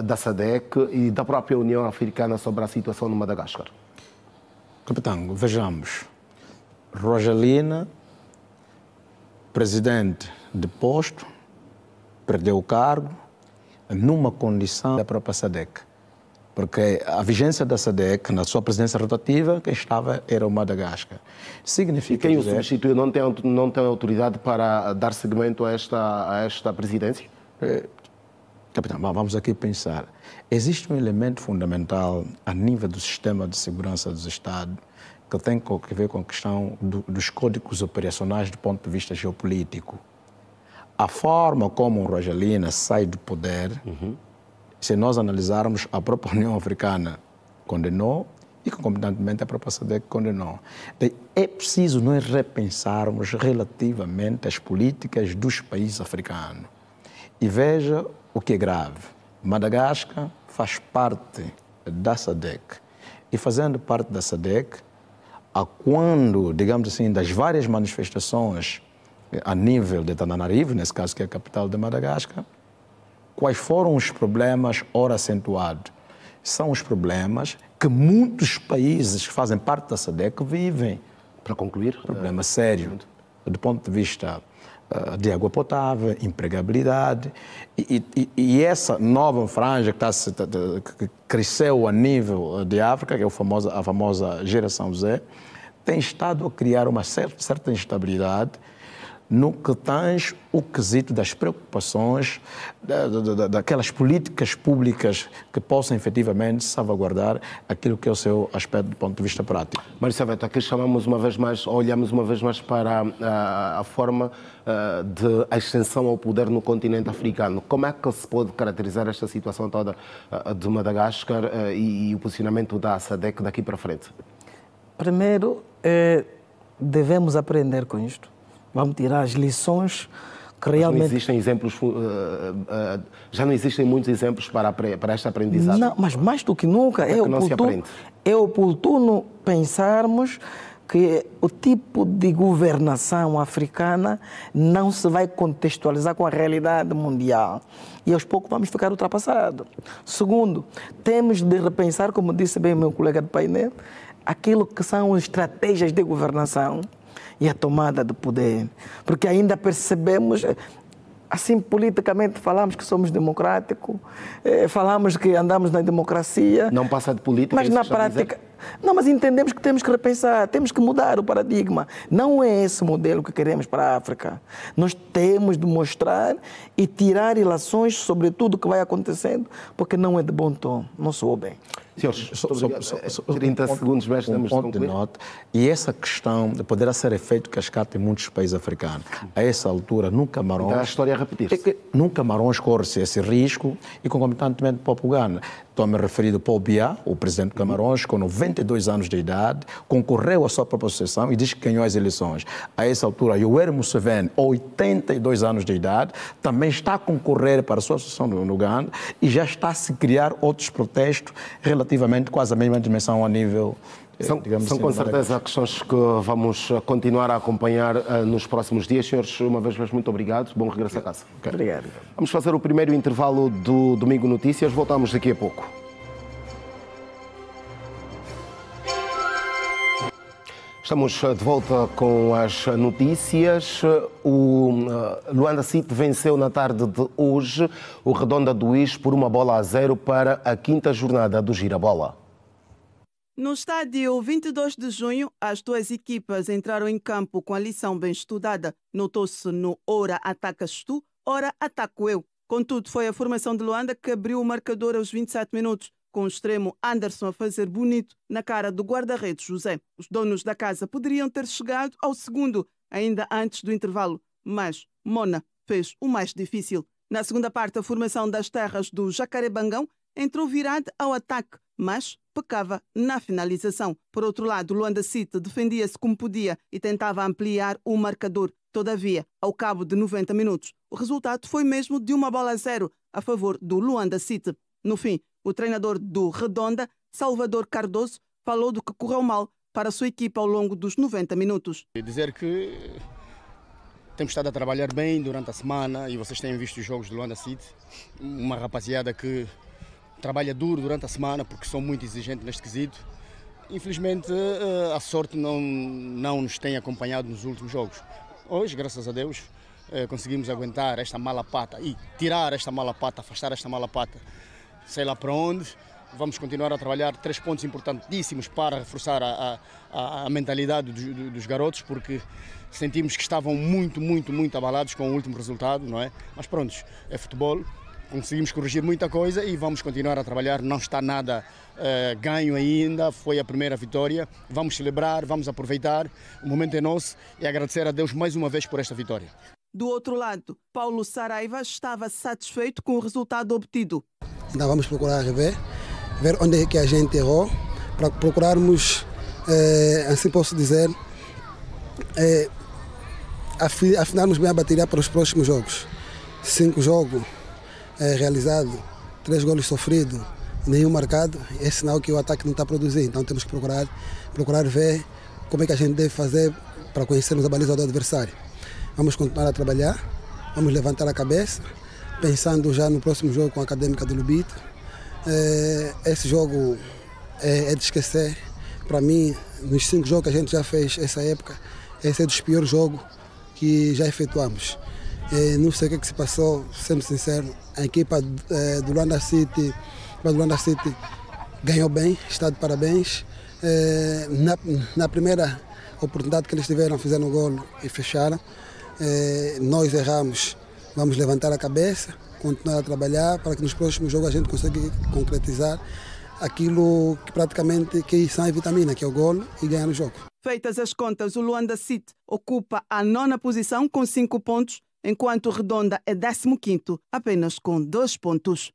da SADC e da própria União Africana sobre a situação no Madagascar? Capitão, vejamos. Rojalina, presidente deposto, perdeu o cargo numa condição da própria SADC. Porque a vigência da SADC, na sua presidência rotativa, quem estava era o Madagascar. Significa e quem dizer... o substituiu não tem autoridade para dar seguimento a esta presidência? Capitão, vamos aqui pensar. Existe um elemento fundamental a nível do sistema de segurança dos Estados que tem a ver com a questão dos códigos operacionais do ponto de vista geopolítico. A forma como o Rojalina sai do poder, se nós analisarmos, a própria União Africana condenou e concomitantemente a própria SADC condenou. É preciso nós repensarmos relativamente as políticas dos países africanos. E veja o que é grave. Madagascar faz parte da SADC. E fazendo parte da SADC, a quando, digamos assim, das várias manifestações a nível de Tananarivo, nesse caso que é a capital de Madagascar, quais foram os problemas ora acentuados? São os problemas que muitos países que fazem parte da SADC vivem. Para concluir? Problema sério, do ponto de vista de água potável, empregabilidade. E essa nova franja que cresceu a nível de África, que é a famosa geração Z, tem estado a criar uma certa instabilidade no que tens o quesito das preocupações, daquelas políticas públicas que possam efetivamente salvaguardar aquilo que é o seu aspecto do ponto de vista prático. Marisa Veto, aqui olhamos uma vez mais para a forma de extensão ao poder no continente africano. Como é que se pode caracterizar esta situação toda de Madagascar e o posicionamento da SADC daqui para frente? Primeiro, devemos aprender com isto. Vamos tirar as lições que realmente... Não existem exemplos, já não existem muitos exemplos para esta aprendizagem? Não, mas mais do que nunca é oportuno pensarmos que o tipo de governação africana não se vai contextualizar com a realidade mundial. E aos poucos vamos ficar ultrapassados. Segundo, temos de repensar, como disse bem o meu colega de painel, aquilo que são estratégias de governação e a tomada de poder. Porque ainda percebemos, assim, politicamente falamos que somos democráticos, falamos que andamos na democracia. Não passa de política, mas na prática... Não, mas entendemos que temos que repensar, temos que mudar o paradigma. Não é esse modelo que queremos para a África. Nós temos de mostrar e tirar ilações sobre tudo o que vai acontecendo, porque não é de bom tom, não soou bem. Senhores, 30 segundos, mais estamos de concluir. E essa questão poderá ser efeito cascata em muitos países africanos. A essa altura, no Camarões... Então a história a repetir-se. No Camarões corre-se esse risco e, concomitantemente, para o Ghana. Estou-me referido ao Paul Biya, o presidente de Camarões, com 92 anos de idade, concorreu à sua própria sucessão e diz que ganhou as eleições. A essa altura, Yoweri Museveni, 82 anos de idade, também está a concorrer para a sua sucessão no Uganda e já está a se criar outros protestos relativamente quase a mesma dimensão a nível... São com certeza questões que vamos continuar a acompanhar nos próximos dias. Senhores, uma vez mais, muito obrigado. Bom regresso a casa. Obrigado. Vamos fazer o primeiro intervalo do Domingo Notícias. Voltamos daqui a pouco. Estamos de volta com as notícias. O Luanda City venceu na tarde de hoje o Redonda do Is por 1-0 para a 5ª jornada do Girabola. No estádio 22 de junho, as duas equipas entraram em campo com a lição bem estudada. Notou-se no ora atacas tu, ora ataco eu. Contudo, foi a formação de Luanda que abriu o marcador aos 27 minutos, com o extremo Anderson a fazer bonito na cara do guarda-redes José. Os donos da casa poderiam ter chegado ao segundo, ainda antes do intervalo, mas Mona fez o mais difícil. Na segunda parte, a formação das terras do Jacarebangão entrou virada ao ataque, mas pecava na finalização. Por outro lado, Luanda City defendia-se como podia e tentava ampliar o marcador. Todavia, ao cabo de 90 minutos, o resultado foi mesmo de 1-0 a favor do Luanda City. No fim, o treinador do Redonda, Salvador Cardoso, falou do que correu mal para a sua equipa ao longo dos 90 minutos. Dizer que temos estado a trabalhar bem durante a semana e vocês têm visto os jogos do Luanda City. Uma rapaziada que trabalha duro durante a semana porque são muito exigentes neste quesito. Infelizmente, a sorte não nos tem acompanhado nos últimos jogos. Hoje, graças a Deus, conseguimos aguentar esta mala pata e tirar esta mala pata, afastar esta mala pata, sei lá para onde. Vamos continuar a trabalhar 3 pontos importantíssimos para reforçar a mentalidade dos garotos, porque sentimos que estavam muito abalados com o último resultado, não é? Mas pronto, é futebol, conseguimos corrigir muita coisa e vamos continuar a trabalhar, não está nada ganho ainda, foi a primeira vitória, vamos celebrar, vamos aproveitar, o momento é nosso e agradecer a Deus mais uma vez por esta vitória. Do outro lado, Paulo Saraiva estava satisfeito com o resultado obtido. Então vamos procurar ver onde é que a gente errou, para procurarmos, assim posso dizer, afinarmos bem a bateria para os próximos jogos. 5 jogos realizados, 3 golos sofridos, nenhum marcado, é sinal que o ataque não está a produzir. Então temos que procurar ver como é que a gente deve fazer para conhecermos a baliza do adversário. Vamos continuar a trabalhar, vamos levantar a cabeça, pensando já no próximo jogo com a Académica do Lubito. Esse jogo é de esquecer. Para mim, nos 5 jogos que a gente já fez essa época, esse é dos piores jogos que já efetuamos. Não sei o que se passou, sendo sincero, a equipa do Luanda City ganhou bem, está de parabéns. Na primeira oportunidade que eles tiveram, fizeram o golo e fecharam. Nós erramos, vamos levantar a cabeça, continuar a trabalhar para que nos próximos jogos a gente consiga concretizar aquilo que praticamente que são a vitamina, que é o golo, e ganhar o jogo. Feitas as contas, o Luanda City ocupa a 9ª posição com 5 pontos, enquanto o Redonda é 15º, apenas com 2 pontos.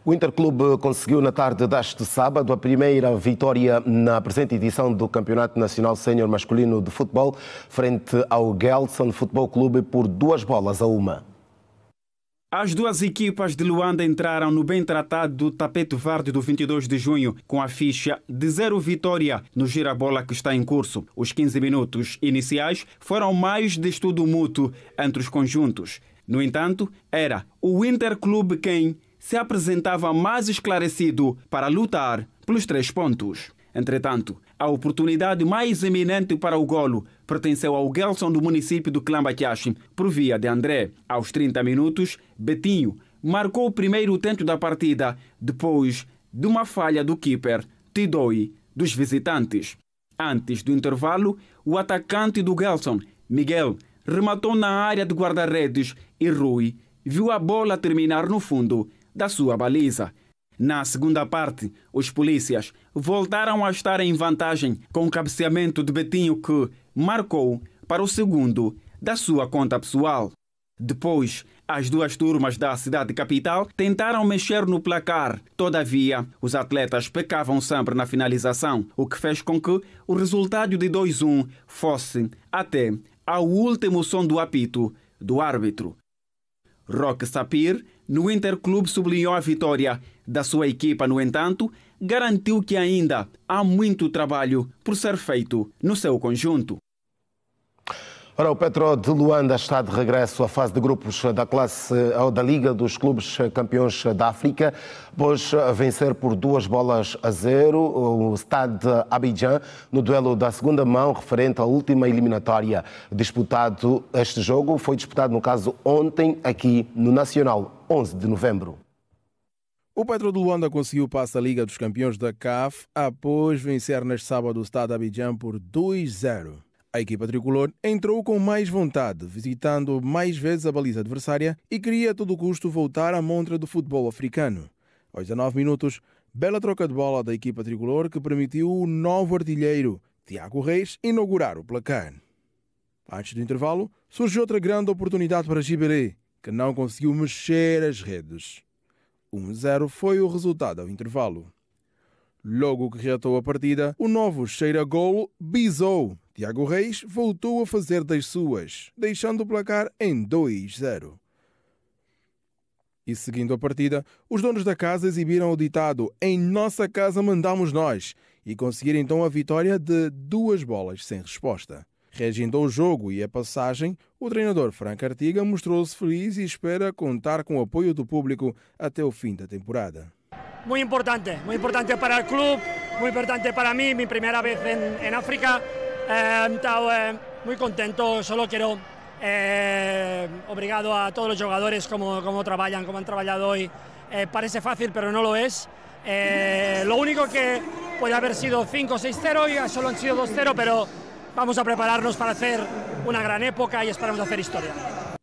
O Interclube conseguiu na tarde deste sábado a primeira vitória na presente edição do Campeonato Nacional Sénior Masculino de Futebol frente ao Gelson Futebol Clube por 2-1. As duas equipas de Luanda entraram no bem tratado do Tapete Verde do 22 de junho com a ficha de 0 vitória no gira-bola que está em curso. Os 15 minutos iniciais foram mais de estudo mútuo entre os conjuntos. No entanto, era o Interclube quem se apresentava mais esclarecido para lutar pelos 3 pontos. Entretanto, a oportunidade mais eminente para o golo pertenceu ao Gelson do município do Clambaquiaxi, por via de André. Aos 30 minutos, Betinho marcou o primeiro tento da partida, depois de uma falha do keeper Tidoi dos visitantes. Antes do intervalo, o atacante do Gelson, Miguel, rematou na área de guarda-redes e Rui viu a bola terminar no fundo da sua baliza. Na segunda parte, os polícias voltaram a estar em vantagem com o cabeceamento de Betinho que marcou para o segundo da sua conta pessoal. Depois, as duas turmas da cidade capital tentaram mexer no placar. Todavia, os atletas pecavam sempre na finalização, o que fez com que o resultado de 2-1 fosse até ao último som do apito do árbitro. Roque Sapir, no Interclube, sublinhou a vitória da sua equipa, no entanto, garantiu que ainda há muito trabalho por ser feito no seu conjunto. Ora, o Petro de Luanda está de regresso à fase de grupos da Liga dos Clubes Campeões da África, após vencer por 2-0 o Stade Abidjan no duelo da segunda mão referente à última eliminatória disputado. Este jogo foi disputado, no caso, ontem, aqui no Nacional, 11 de novembro. O Petro de Luanda conseguiu o passe à Liga dos Campeões da CAF após vencer neste sábado o Stade Abidjan por 2-0. A equipa tricolor entrou com mais vontade, visitando mais vezes a baliza adversária e queria a todo custo voltar à montra do futebol africano. Aos 19 minutos, bela troca de bola da equipa tricolor que permitiu o novo artilheiro, Tiago Reis, inaugurar o placar. Antes do intervalo, surgiu outra grande oportunidade para Giberé, que não conseguiu mexer as redes. 1-0 foi o resultado ao intervalo. Logo que reatou a partida, o novo cheira-golo bisou. Tiago Reis voltou a fazer das suas, deixando o placar em 2-0. E seguindo a partida, os donos da casa exibiram o ditado "Em nossa casa mandamos nós" e conseguiram então a vitória de 2 bolas sem resposta. Reagindo ao jogo e à passagem, o treinador Frank Artiga mostrou-se feliz e espera contar com o apoio do público até o fim da temporada. Muy importante para el club, muy importante para mí, mi primera vez en África. Muy contento, solo quiero obrigado a todos los jugadores como trabajan, como han trabajado hoy. Parece fácil, pero no lo es. Lo único que puede haber sido 5-6-0 y solo han sido 2-0, pero vamos a prepararnos para hacer una gran época y esperamos hacer historia.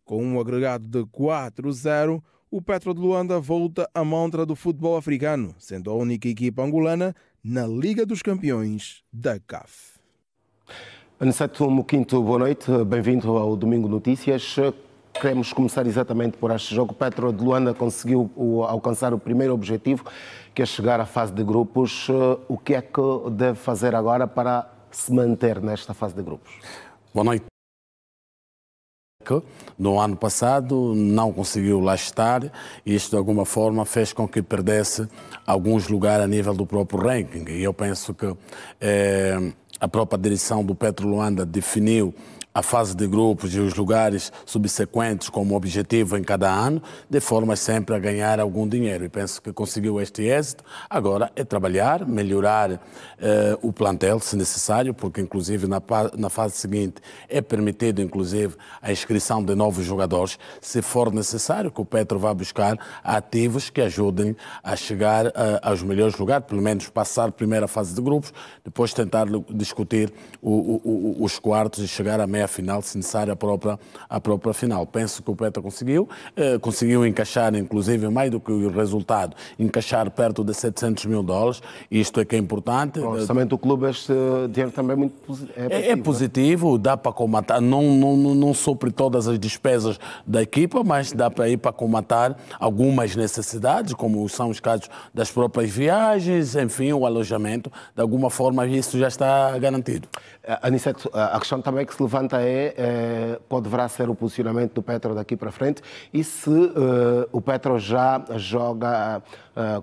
Com um agregado de 4-0, o Petro de Luanda volta à montra do futebol africano, sendo a única equipa angolana na Liga dos Campeões da CAF. Aniceto Moquinto, boa noite, bem-vindo ao Domingo Notícias. Queremos começar exatamente por este jogo. Petro de Luanda conseguiu alcançar o primeiro objetivo, que é chegar à fase de grupos. O que é que deve fazer agora para se manter nesta fase de grupos? Boa noite. No ano passado não conseguiu lá estar e isto de alguma forma fez com que perdesse alguns lugares a nível do próprio ranking. E eu penso que a própria direção do Petro Luanda definiu a fase de grupos e os lugares subsequentes como objetivo em cada ano, de forma sempre a ganhar algum dinheiro. E penso que conseguiu este êxito. Agora é trabalhar, melhorar o plantel, se necessário, porque inclusive na fase seguinte é permitido inclusive a inscrição de novos jogadores, se for necessário, que o Petro vá buscar ativos que ajudem a chegar aos melhores lugares, pelo menos passar a primeira fase de grupos, depois tentar discutir os quartos e chegar à meia final, se necessário, a própria final. Penso que o Petro conseguiu encaixar, inclusive, mais do que o resultado, encaixar perto de $700 mil. Isto é que é importante. O orçamento do clube, este dinheiro também é muito positivo. É positivo, dá para comatar, não supre todas as despesas da equipa, mas dá para ir para comatar algumas necessidades, como são os casos das próprias viagens, enfim, o alojamento. De alguma forma, isso já está garantido. Aniceto, a questão também que se levanta qual deverá ser o posicionamento do Petro daqui para frente e se o Petro já joga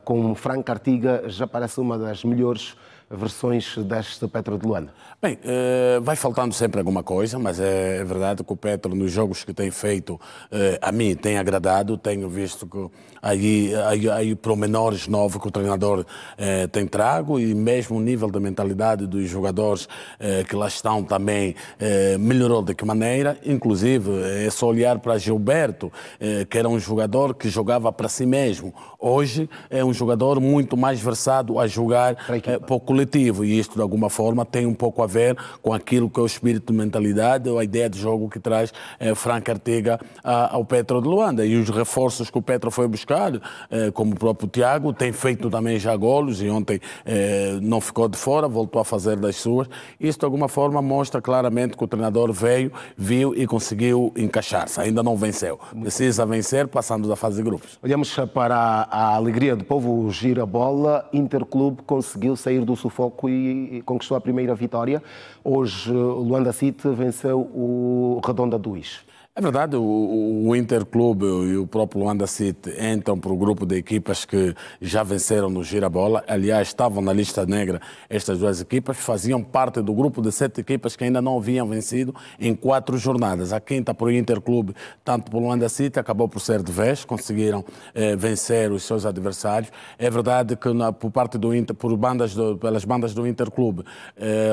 com Frank Artiga, já parece uma das melhores versões deste Petro de Luanda? Bem, vai faltando sempre alguma coisa, mas é verdade que o Petro, nos jogos que tem feito, a mim tem agradado. Tenho visto que aí promenores novos que o treinador tem trago e mesmo o nível de mentalidade dos jogadores que lá estão também melhorou de que maneira. Inclusive, é só olhar para Gilberto, que era um jogador que jogava para si mesmo. Hoje é um jogador muito mais versado a jogar para o coletivo e isto de alguma forma tem um pouco a ver com aquilo que é o espírito de mentalidade ou a ideia de jogo que traz Frank Artiga ao Petro de Luanda. E os reforços que o Petro foi buscar, como o próprio Tiago, tem feito também já golos e ontem não ficou de fora, voltou a fazer das suas. Isto de alguma forma mostra claramente que o treinador veio, viu e conseguiu encaixar-se. Ainda não venceu. Precisa vencer passando da fase de grupos. Olhamos para a alegria do povo, o Girabola. Interclube conseguiu sair do sufoco e conquistou a primeira vitória. Hoje o Luanda City venceu o Redonda 2. É verdade, o Interclube e o próprio Luanda City entram para o grupo de equipas que já venceram no Girabola. Aliás, estavam na lista negra estas duas equipas, faziam parte do grupo de 7 equipas que ainda não haviam vencido em 4 jornadas. A quinta para o Interclube, tanto para o Luanda City, acabou por ser de vez, conseguiram vencer os seus adversários. É verdade que por parte do Inter, pelas bandas do Interclube,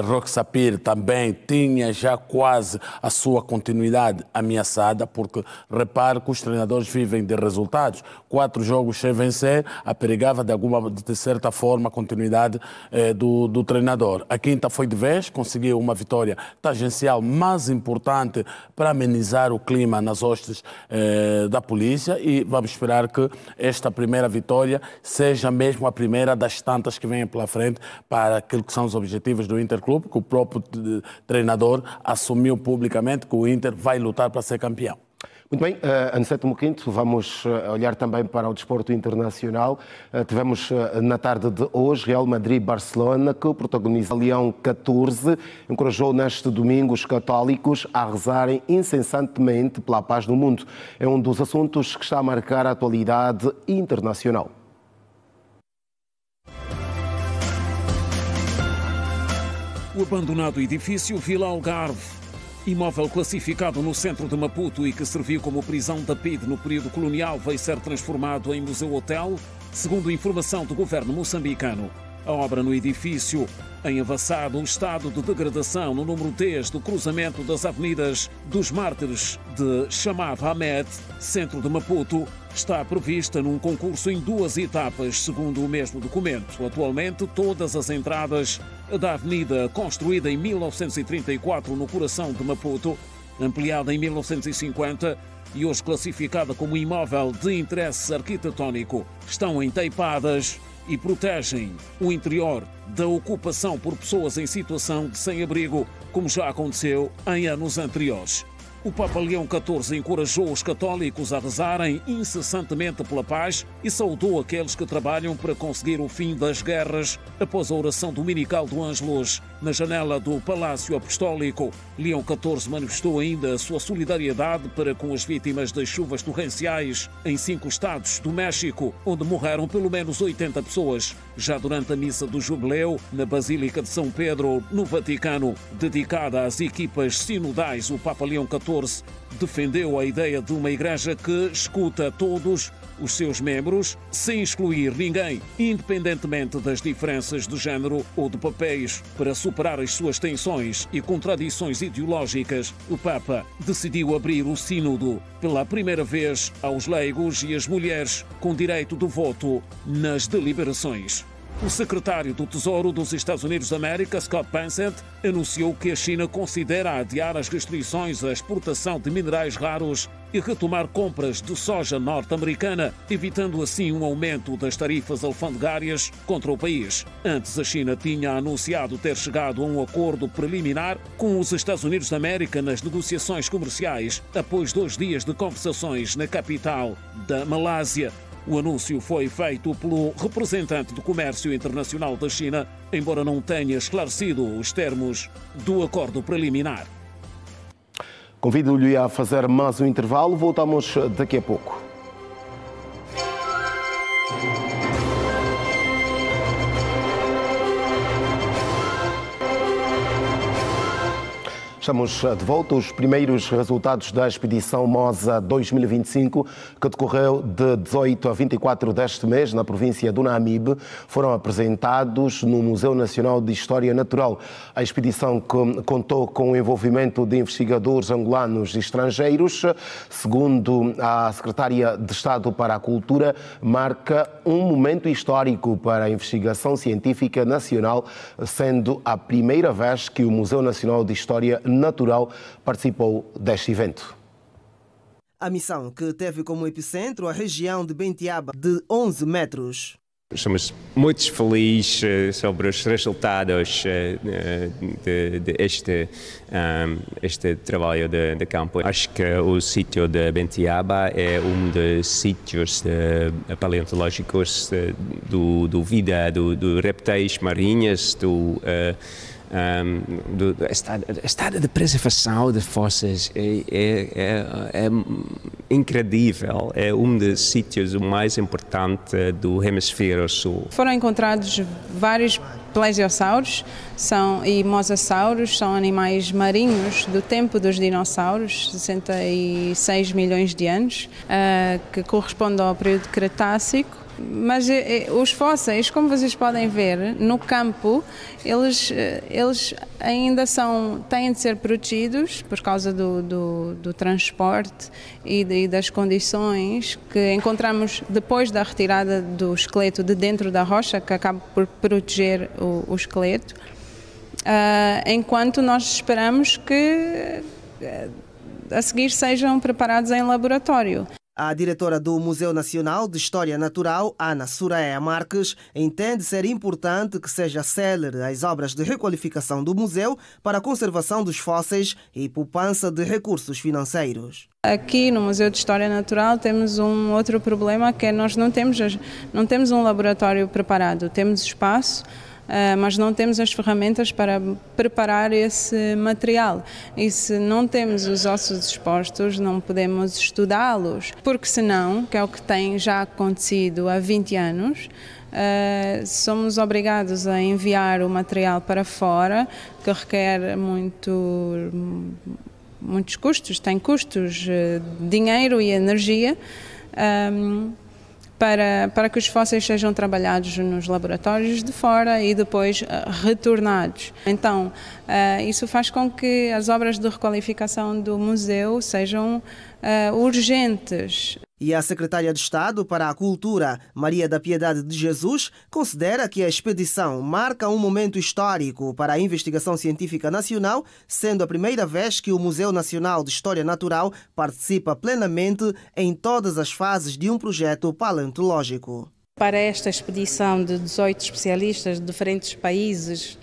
Roque Sapir também tinha já quase a sua continuidade ameaçada, porque repare que os treinadores vivem de resultados. 4 jogos sem vencer, aperigava de certa forma a continuidade do treinador. A quinta foi de vez, conseguiu uma vitória tangencial mais importante para amenizar o clima nas hostes da polícia e vamos esperar que esta primeira vitória seja mesmo a primeira das tantas que venham pela frente para aquilo que são os objetivos do Interclube, que o próprio treinador assumiu publicamente que o Inter vai lutar para ser campeão. Muito bem, Aniceto Moquinto, vamos olhar também para o desporto internacional. Tivemos na tarde de hoje Real Madrid-Barcelona, que protagoniza Leão 14, encorajou neste domingo os católicos a rezarem incessantemente pela paz no mundo. É um dos assuntos que está a marcar a atualidade internacional. O abandonado edifício Vila Algarve, imóvel classificado no centro de Maputo e que serviu como prisão da PIDE no período colonial, veio ser transformado em museu-hotel, segundo informação do governo moçambicano. A obra no edifício, em avançado estado de degradação no número 10 do cruzamento das avenidas dos Mártires de Chamava Ahmed, centro de Maputo, está prevista num concurso em 2 etapas, segundo o mesmo documento. Atualmente, todas as entradas da avenida, construída em 1934 no coração de Maputo, ampliada em 1950 e hoje classificada como imóvel de interesse arquitetónico, estão enteipadas e protegem o interior da ocupação por pessoas em situação de sem-abrigo, como já aconteceu em anos anteriores. O Papa Leão XIV encorajou os católicos a rezarem incessantemente pela paz e saudou aqueles que trabalham para conseguir o fim das guerras após a oração dominical do Ângelus na janela do Palácio Apostólico. Leão XIV manifestou ainda a sua solidariedade para com as vítimas das chuvas torrenciais em 5 estados do México, onde morreram pelo menos 80 pessoas. Já durante a missa do Jubileu, na Basílica de São Pedro, no Vaticano, dedicada às equipas sinodais, o Papa Leão XIV defendeu a ideia de uma igreja que escuta todos os seus membros, sem excluir ninguém, independentemente das diferenças de género ou de papéis. Para superar as suas tensões e contradições ideológicas, o Papa decidiu abrir o sínodo pela primeira vez aos leigos e às mulheres com direito de voto nas deliberações. O secretário do Tesouro dos Estados Unidos da América, Scott Bessent, anunciou que a China considera adiar as restrições à exportação de minerais raros e retomar compras de soja norte-americana, evitando assim um aumento das tarifas alfandegárias contra o país. Antes, a China tinha anunciado ter chegado a um acordo preliminar com os Estados Unidos da América nas negociações comerciais, após 2 dias de conversações na capital da Malásia. O anúncio foi feito pelo representante do Comércio Internacional da China, embora não tenha esclarecido os termos do acordo preliminar. Convido-lhe a fazer mais um intervalo. Voltamos daqui a pouco. Estamos de volta. Os primeiros resultados da expedição MOSA 2025, que decorreu de 18 a 24 deste mês na província do Namibe, foram apresentados no Museu Nacional de História Natural. A expedição contou com o envolvimento de investigadores angolanos e estrangeiros. Segundo a Secretária de Estado para a Cultura, marca um momento histórico para a investigação científica nacional, sendo a primeira vez que o Museu Nacional de História Natural participou deste evento. A missão, que teve como epicentro a região de Bentiaba, de 11 metros. Estamos muito felizes sobre os resultados este trabalho de campo. Acho que o sítio de Bentiaba é um dos sítios paleontológicos do vida, do répteis marinhos, do estado de preservação de fósseis é incrível. É um dos sítios mais importantes do hemisfério sul. Foram encontrados vários plesiosauros e mosassauros, são animais marinhos do tempo dos dinossauros, 66 milhões de anos, que correspondem ao período Cretácico. Mas os fósseis, como vocês podem ver, no campo, eles ainda têm de ser protegidos por causa do transporte e das condições que encontramos depois da retirada do esqueleto de dentro da rocha, que acaba por proteger o esqueleto, enquanto nós esperamos que a seguir sejam preparados em laboratório. A diretora do Museu Nacional de História Natural, Ana Soraya Marques, entende ser importante que seja célere as obras de requalificação do museu para a conservação dos fósseis e poupança de recursos financeiros. Aqui no Museu de História Natural temos um outro problema, que é nós não temos um laboratório preparado, temos espaço, mas não temos as ferramentas para preparar esse material. E se não temos os ossos expostos, não podemos estudá-los, porque senão, que é o que tem já acontecido há 20 anos, somos obrigados a enviar o material para fora, que requer muitos custos, tem custos, dinheiro e energia, para que os fósseis sejam trabalhados nos laboratórios de fora e depois retornados. Então, isso faz com que as obras de requalificação do museu sejam urgentes. E a secretária de Estado para a Cultura, Maria da Piedade de Jesus, considera que a expedição marca um momento histórico para a investigação científica nacional, sendo a primeira vez que o Museu Nacional de História Natural participa plenamente em todas as fases de um projeto paleontológico. Para esta expedição de 18 especialistas de diferentes países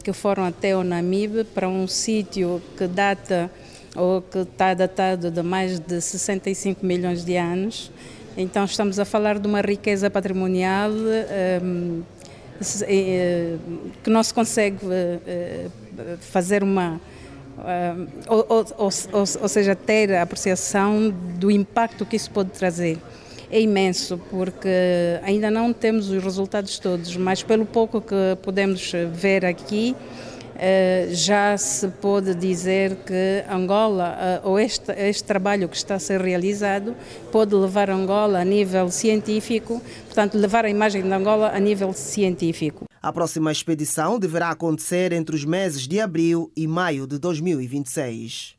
que foram até o Namibe, para um sítio que data ou que está datado de mais de 65 milhões de anos. Então estamos a falar de uma riqueza patrimonial que não se consegue fazer ou seja, ter a apreciação do impacto que isso pode trazer. É imenso, porque ainda não temos os resultados todos, mas pelo pouco que podemos ver aqui, já se pode dizer que Angola, ou este trabalho que está a ser realizado, pode levar Angola a nível científico, portanto, levar a imagem de Angola a nível científico. A próxima expedição deverá acontecer entre os meses de abril e maio de 2026.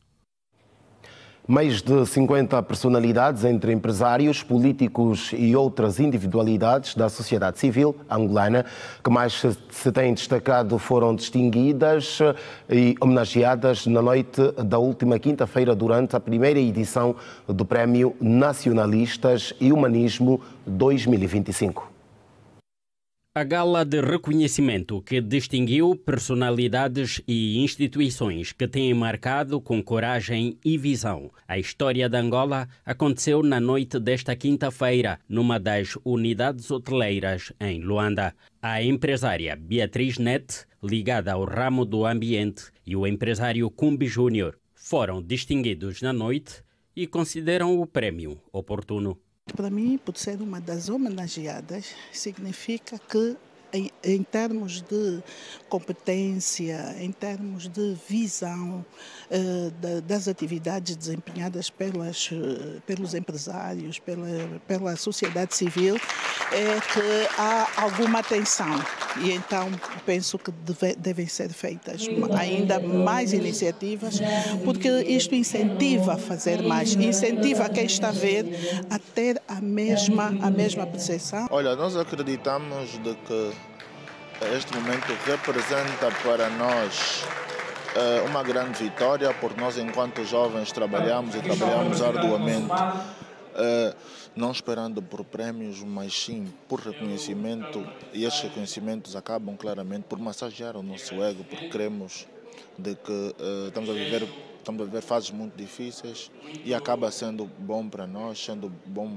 Mais de 50 personalidades, entre empresários, políticos e outras individualidades da sociedade civil angolana, que mais se têm destacado, foram distinguidas e homenageadas na noite da última quinta-feira durante a primeira edição do Prémio Nacionalistas e Humanismo 2025. A gala de reconhecimento que distinguiu personalidades e instituições que têm marcado com coragem e visão a história de Angola aconteceu na noite desta quinta-feira, numa das unidades hoteleiras em Luanda. A empresária Beatriz Net, ligada ao ramo do ambiente, e o empresário Cumbi Júnior foram distinguidos na noite e consideram o prémio oportuno. Para mim, por ser uma das homenageadas, significa que em termos de competência, em termos de visão das atividades desempenhadas pelos empresários, pela sociedade civil, é que há alguma atenção. E então penso que devem ser feitas ainda mais iniciativas, porque isto incentiva a fazer mais, incentiva quem está a ver a ter a mesma percepção. Olha, nós acreditamos de que este momento representa para nós uma grande vitória, porque nós, enquanto jovens, trabalhamos arduamente, não esperando por prémios, mas sim por reconhecimento, e estes reconhecimentos acabam claramente por massagear o nosso ego, porque cremos de que estamos a viver fases muito difíceis e acaba sendo bom para nós, sendo bom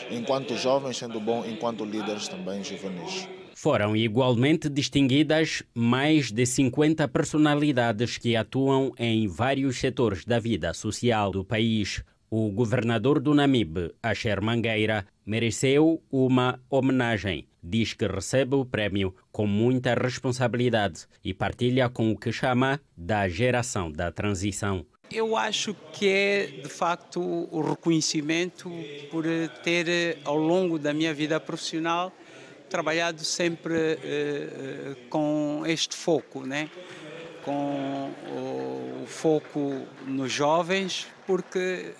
enquanto jovens, sendo bom enquanto líderes também juvenis. Foram igualmente distinguidas mais de 50 personalidades que atuam em vários setores da vida social do país. O governador do Namibe, Asher Mangueira, mereceu uma homenagem. Diz que recebe o prémio com muita responsabilidade e partilha com o que chama da geração da transição. Eu acho que é, de facto, o reconhecimento por ter, ao longo da minha vida profissional, trabalhado sempre com este foco, né? Com o foco nos jovens, porque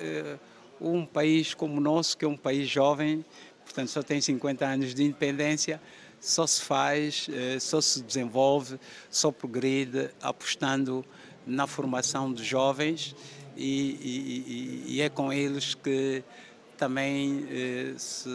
um país como o nosso, que é um país jovem, portanto só tem 50 anos de independência, só se faz, só se desenvolve, só progride apostando na formação dos jovens e é com eles que também se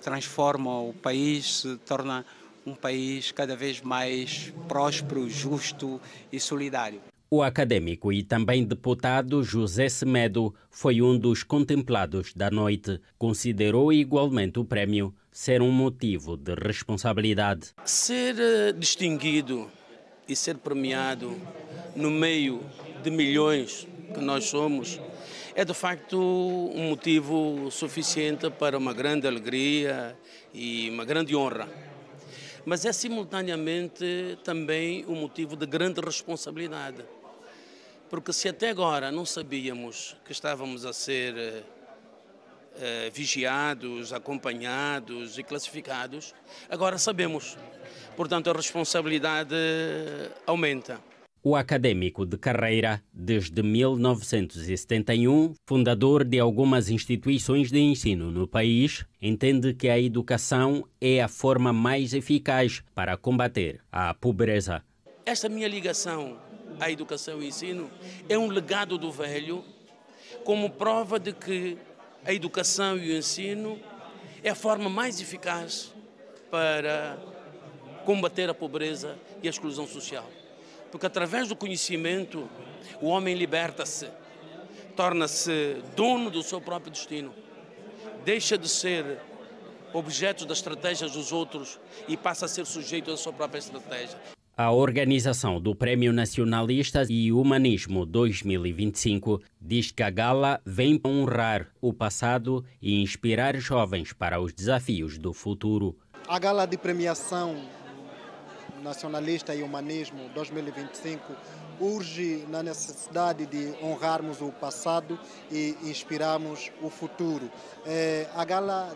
transforma o país, se torna um país cada vez mais próspero, justo e solidário. O académico e também deputado José Semedo foi um dos contemplados da noite. Considerou igualmente o prémio ser um motivo de responsabilidade. Ser distinguido e ser premiado no meio de milhões que nós somos é de facto um motivo suficiente para uma grande alegria e uma grande honra. Mas é simultaneamente também um motivo de grande responsabilidade. Porque se até agora não sabíamos que estávamos a ser vigiados, acompanhados e classificados, agora sabemos. Portanto, a responsabilidade aumenta. O académico de carreira, desde 1971, fundador de algumas instituições de ensino no país, entende que a educação é a forma mais eficaz para combater a pobreza. Esta minha ligação à educação e ensino é um legado do velho, como prova de que a educação e o ensino é a forma mais eficaz para combater a pobreza e a exclusão social. Porque através do conhecimento o homem liberta-se, torna-se dono do seu próprio destino, deixa de ser objeto das estratégias dos outros e passa a ser sujeito da sua própria estratégia. A organização do Prémio Nacionalista e Humanismo 2025 diz que a gala vem honrar o passado e inspirar jovens para os desafios do futuro. A gala de premiação Nacionalista e Humanismo 2025 urge na necessidade de honrarmos o passado e inspirarmos o futuro. A gala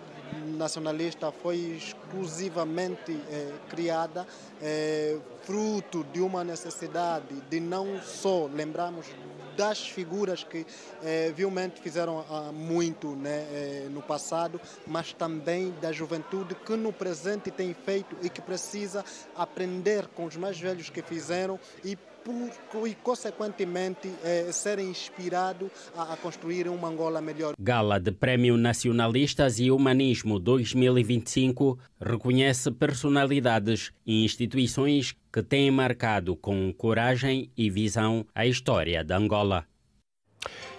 nacionalista foi exclusivamente criada fruto de uma necessidade de não só lembrarmos das figuras que viamente fizeram muito, né, no passado, mas também da juventude que no presente tem feito e que precisa aprender com os mais velhos que fizeram e consequentemente serem inspirados a construir uma Angola melhor. Gala de Prémio Nacionalistas e Humanismo 2025 reconhece personalidades e instituições que têm marcado com coragem e visão a história de Angola.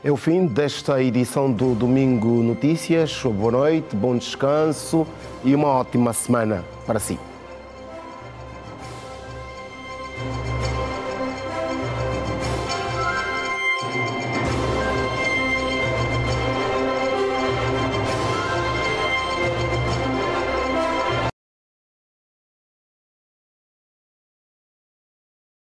É o fim desta edição do Domingo Notícias. Boa noite, bom descanso e uma ótima semana para si.